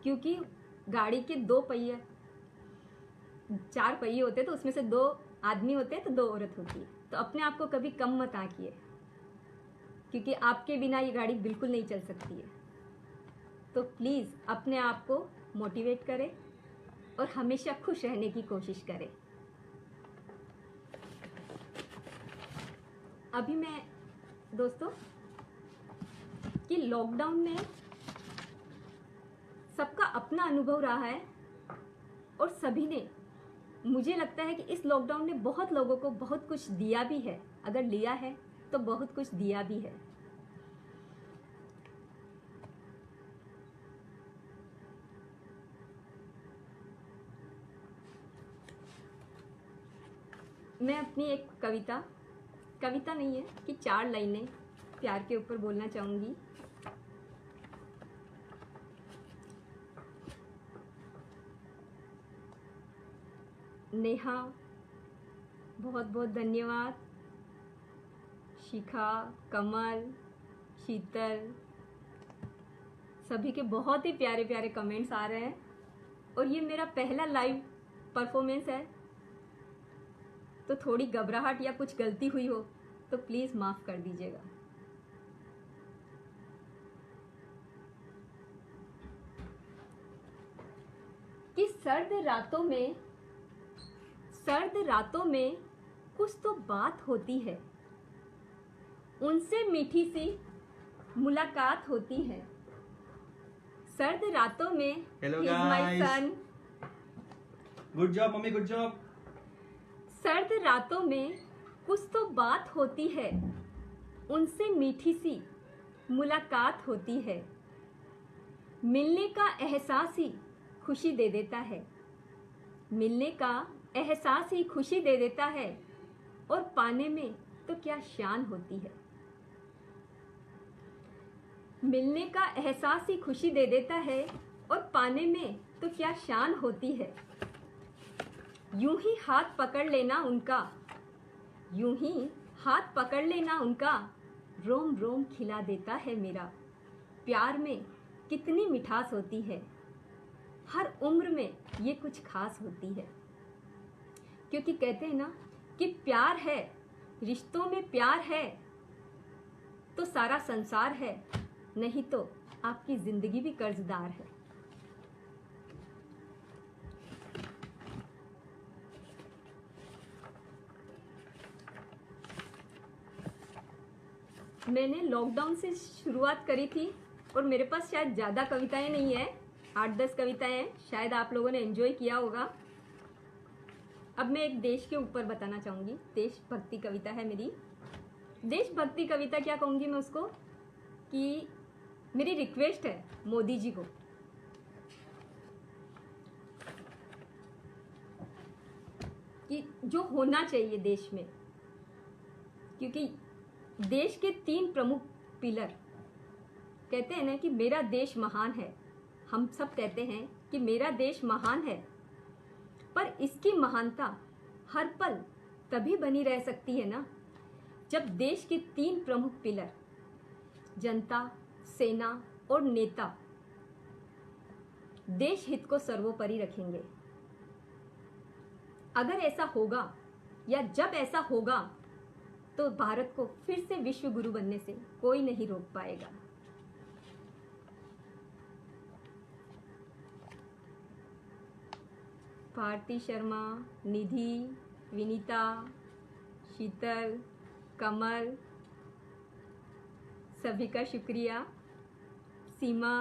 क्योंकि गाड़ी के 2 पहिए, 4 पहिए होते हैं, तो उसमें से 2 आदमी होते हैं तो 2 औरत होती है। तो अपने आप को कभी कम मत आंकिए, क्योंकि आपके बिना ये गाड़ी बिल्कुल नहीं चल सकती है। तो प्लीज़ अपने आप को मोटिवेट करें और हमेशा खुश रहने की कोशिश करें। अभी मैं दोस्तों कि लॉकडाउन में सबका अपना अनुभव रहा है और सभी ने, मुझे लगता है कि इस लॉकडाउन ने बहुत लोगों को बहुत कुछ दिया भी है। अगर लिया है तो बहुत कुछ दिया भी है। मैं अपनी एक कविता नहीं है कि 4 लाइनें प्यार के ऊपर बोलना चाहूँगी। नेहा, बहुत बहुत धन्यवाद। शिखा, कमल, शीतल, सभी के बहुत ही प्यारे प्यारे कमेंट्स आ रहे हैं। और ये मेरा पहला लाइव परफॉर्मेंस है, तो थोड़ी घबराहट या कुछ गलती हुई हो तो प्लीज़ माफ़ कर दीजिएगा। कि सर्द रातों में कुछ तो बात होती है, उनसे मीठी सी मुलाकात होती है। सर्द रातों में Hello He's my guys. son. Good job mummy, good job. सर्द रातों में कुछ तो बात होती है, उनसे मीठी सी मुलाकात होती है। मिलने का एहसास ही खुशी दे देता है, मिलने का एहसास ही खुशी दे देता है। और पाने में तो क्या शान होती है। मिलने का एहसास ही खुशी दे देता है और पाने में तो क्या शान होती है। यूं ही हाथ पकड़ लेना उनका, यूं ही हाथ पकड़ लेना उनका, रोम रोम खिला देता है मेरा। प्यार में कितनी मिठास होती है, हर उम्र में ये कुछ खास होती है। क्योंकि कहते हैं ना कि प्यार है, रिश्तों में प्यार है तो सारा संसार है, नहीं तो आपकी जिंदगी भी कर्जदार है। मैंने लॉकडाउन से शुरुआत करी थी और मेरे पास शायद ज़्यादा कविताएं नहीं है, 8-10 कविताएं हैं, शायद आप लोगों ने एंजॉय किया होगा। अब मैं एक देश के ऊपर बताना चाहूँगी। देशभक्ति कविता है मेरी। देशभक्ति कविता क्या कहूँगी मैं उसको, कि मेरी रिक्वेस्ट है मोदी जी को, कि जो होना चाहिए देश में, क्योंकि देश के 3 प्रमुख पिलर, कहते हैं ना कि मेरा देश महान है, हम सब कहते हैं कि मेरा देश महान है, पर इसकी महानता हर पल तभी बनी रह सकती है ना जब देश के 3 प्रमुख पिलर जनता, सेना और नेता देश हित को सर्वोपरि रखेंगे। अगर ऐसा होगा या जब ऐसा होगा तो भारत को फिर से विश्व गुरु बनने से कोई नहीं रोक पाएगा। भारती शर्मा, निधि, विनीता, शीतल, कमल, सभी का शुक्रिया। सीमा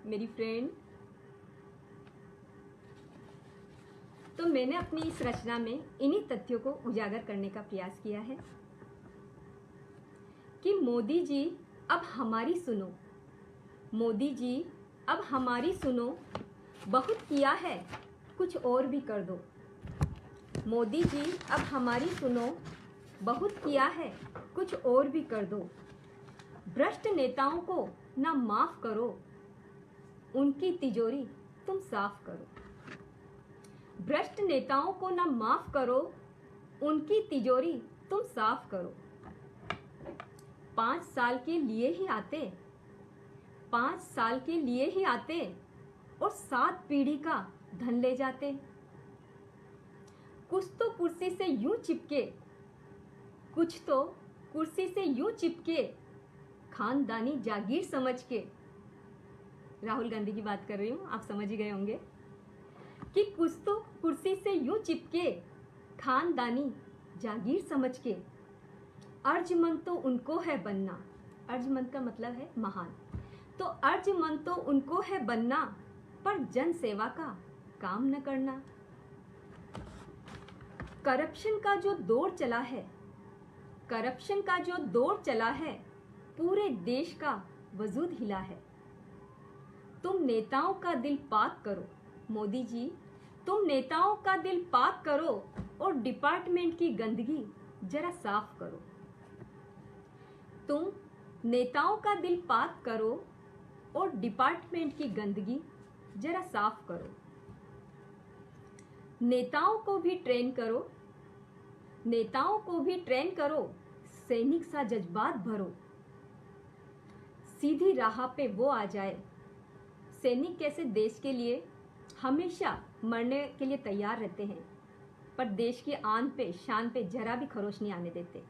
मेरी फ्रेंड। तो मैंने अपनी इस रचना में इन्हीं तथ्यों को उजागर करने का प्रयास किया है कि मोदी जी अब हमारी सुनो, मोदी जी अब हमारी सुनो, बहुत किया है कुछ और भी कर दो। मोदी जी अब हमारी सुनो, बहुत किया है कुछ और भी कर दो। भ्रष्ट नेताओं को ना माफ करो, उनकी तिजोरी तुम साफ करो। भ्रष्ट नेताओं को ना माफ करो, उनकी तिजोरी तुम साफ करो। 5 साल के लिए ही आते, 5 साल के लिए ही आते और 7 पीढ़ी का धन ले जाते। कुछ तो कुर्सी से यूं चिपके, कुछ तो कुर्सी से यूं चिपके, खानदानी जागीर समझ के। राहुल गांधी की बात कर रही हूं, आप समझ ही गए होंगे कि कुछ तो कुर्सी से यूं चिपके, खानदानी जागीर समझ के। अर्जमंद तो उनको है बनना, अर्जमंद का मतलब है महान, तो अर्जमंद तो उनको है बनना, पर जन सेवा का काम न करना। करप्शन का जो दौर चला है, करप्शन का जो दौर चला है, पूरे देश का वजूद हिला है। तुम नेताओं का दिल पाक करो मोदी जी, तुम नेताओं का दिल पाक करो और डिपार्टमेंट की गंदगी जरा साफ करो। तुम नेताओं का दिल पाक करो और डिपार्टमेंट की गंदगी जरा साफ करो। नेताओं को भी ट्रेन करो, नेताओं को भी ट्रेन करो, सैनिक सा जज्बात भरो। सीधी राह पे वो आ जाए, सैनिक कैसे देश के लिए हमेशा मरने के लिए तैयार रहते हैं, पर देश की आन पे शान पे जरा भी खरोच नहीं आने देते।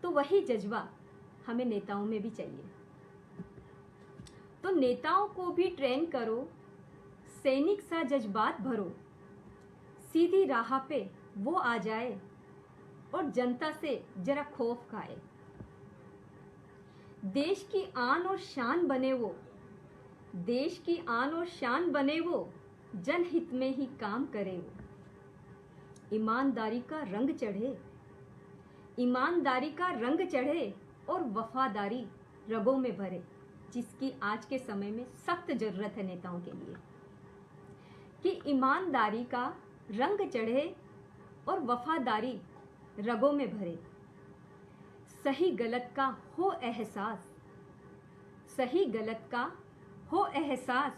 तो वही जज्बा हमें नेताओं में भी चाहिए। तो नेताओं को भी ट्रेन करो, सैनिक सा जज्बात भरो। सीधी राह पे वो आ जाए और जनता से जरा खौफ खाए। देश की आन और शान बने वो, देश की आन और शान बने वो, जनहित में ही काम करे वो। ईमानदारी का रंग चढ़े, ईमानदारी का रंग चढ़े और वफादारी रगों में भरे, जिसकी आज के समय में सख्त जरूरत है नेताओं के लिए, कि ईमानदारी का रंग चढ़े और वफादारी रगों में भरे। सही गलत का हो एहसास, सही गलत का हो एहसास,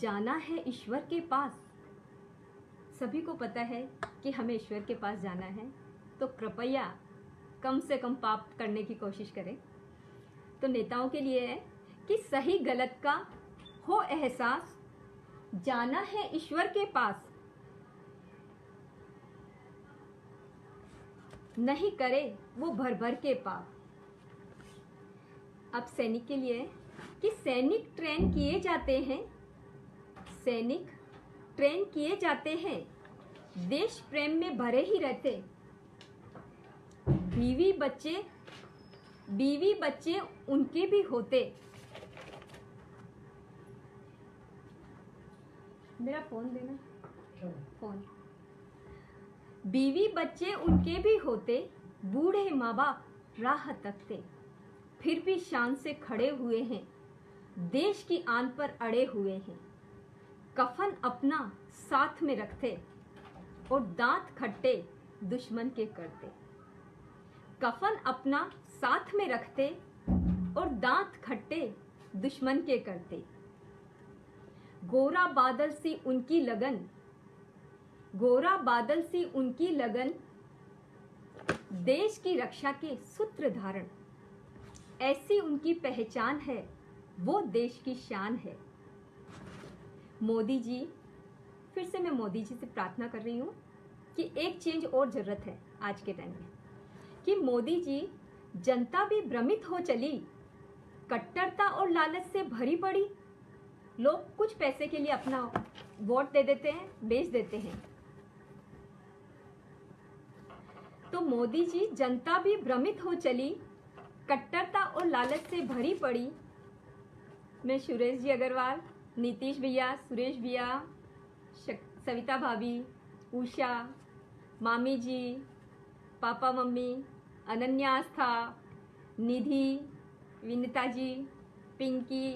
जाना है ईश्वर के पास। सभी को पता है कि हमें ईश्वर के पास जाना है, तो कृपया कम से कम पाप करने की कोशिश करें। तो नेताओं के लिए है कि सही गलत का हो एहसास, जाना है ईश्वर के पास। नहीं करे वो भर भर के पाप। अब सैनिक के लिए कि सैनिक ट्रेन किए जाते हैं, सैनिक ट्रेन किए जाते हैं, देश प्रेम में भरे ही रहते। बीवी बच्चे उनके भी होते। मेरा फोन देना, फोन। बीवी बच्चे उनके भी होते, बूढ़े माँ बाप राह तकते, फिर भी शान से खड़े हुए हैं, देश की आन पर अड़े हुए हैं। कफन अपना साथ में रखते और दांत खट्टे दुश्मन के करते। कफन अपना साथ में रखते और दांत खट्टे दुश्मन के करते। गोरा बादल सी उनकी लगन, गोरा बादल सी उनकी लगन, देश की रक्षा के सूत्र धारण। ऐसी उनकी पहचान है, वो देश की शान है। मोदी जी, फिर से मैं मोदी जी से प्रार्थना कर रही हूँ कि एक चेंज और जरूरत है आज के टाइम में, कि मोदी जी, जनता भी भ्रमित हो चली, कट्टरता और लालच से भरी पड़ी। लोग कुछ पैसे के लिए अपना वोट दे देते हैं, बेच देते हैं। तो मोदी जी, जनता भी भ्रमित हो चली, कट्टरता और लालच से भरी पड़ी। मैं सुरेश जी अग्रवाल, नीतीश भैया, सुरेश भैया, सविता भाभी, उषा, मामी जी, पापा मम्मी, अनन्या आस्था, निधि, विनीता जी, पिंकी,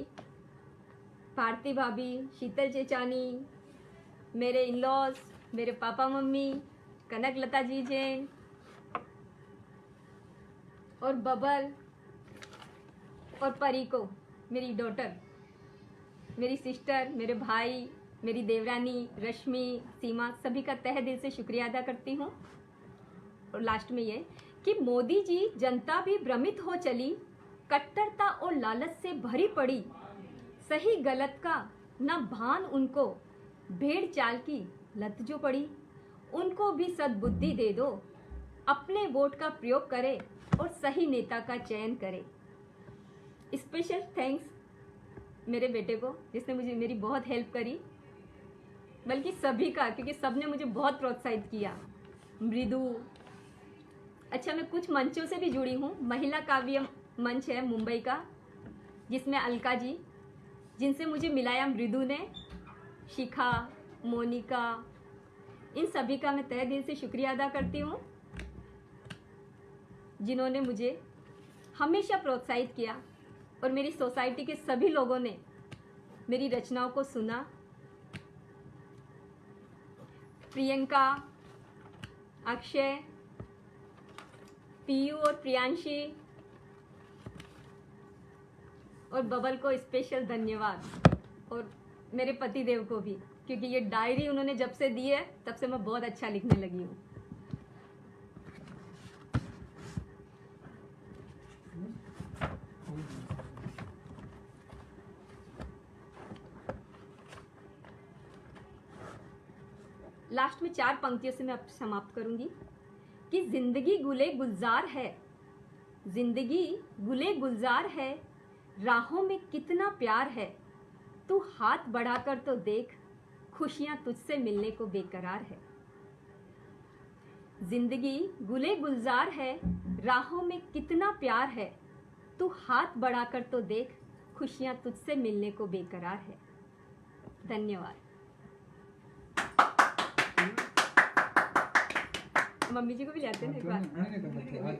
भारती भाभी, शीतल चेचानी, मेरे इन-लॉज, मेरे पापा मम्मी, कनक लता जी जैन और बबल और परी को, मेरी डॉटर, मेरी सिस्टर, मेरे भाई, मेरी देवरानी, रश्मि, सीमा, सभी का तहे दिल से शुक्रिया अदा करती हूँ। और लास्ट में ये कि मोदी जी, जनता भी भ्रमित हो चली, कट्टरता और लालच से भरी पड़ी। सही गलत का न भान उनको, भेड़ चाल की लत जो पड़ी। उनको भी सद्बुद्धि दे दो, अपने वोट का प्रयोग करे और सही नेता का चयन करे। स्पेशल थैंक्स मेरे बेटे को, जिसने मुझे मेरी बहुत हेल्प करी, बल्कि सभी का, क्योंकि सबने मुझे बहुत प्रोत्साहित किया। मृदु, अच्छा, मैं कुछ मंचों से भी जुड़ी हूँ। महिला काव्य मंच है मुंबई का, जिसमें अलका जी, जिनसे मुझे मिलाया मृदु ने, शिखा, मोनिका, इन सभी का मैं तहे दिल से शुक्रिया अदा करती हूँ, जिन्होंने मुझे हमेशा प्रोत्साहित किया। और मेरी सोसाइटी के सभी लोगों ने मेरी रचनाओं को सुना। प्रियंका, अक्षय, पीयू और प्रियांशी और बबल को स्पेशल धन्यवाद। और मेरे पति देव को भी, क्योंकि ये डायरी उन्होंने जब से दी है तब से मैं बहुत अच्छा लिखने लगी हूँ। लास्ट में 4 पंक्तियों से मैं अब समाप्त करूंगी कि जिंदगी गुले गुलजार है, जिंदगी गुले गुलजार है, राहों में कितना प्यार है, तू हाथ बढ़ाकर तो देख, खुशियां तुझसे मिलने को बेकरार है। जिंदगी गुले गुलजार है, राहों में कितना प्यार है, तू हाथ बढ़ाकर तो देख, खुशियां तुझसे मिलने को बेकरार है। धन्यवाद। मम्मी जी को भी ले आते हैं एक बार।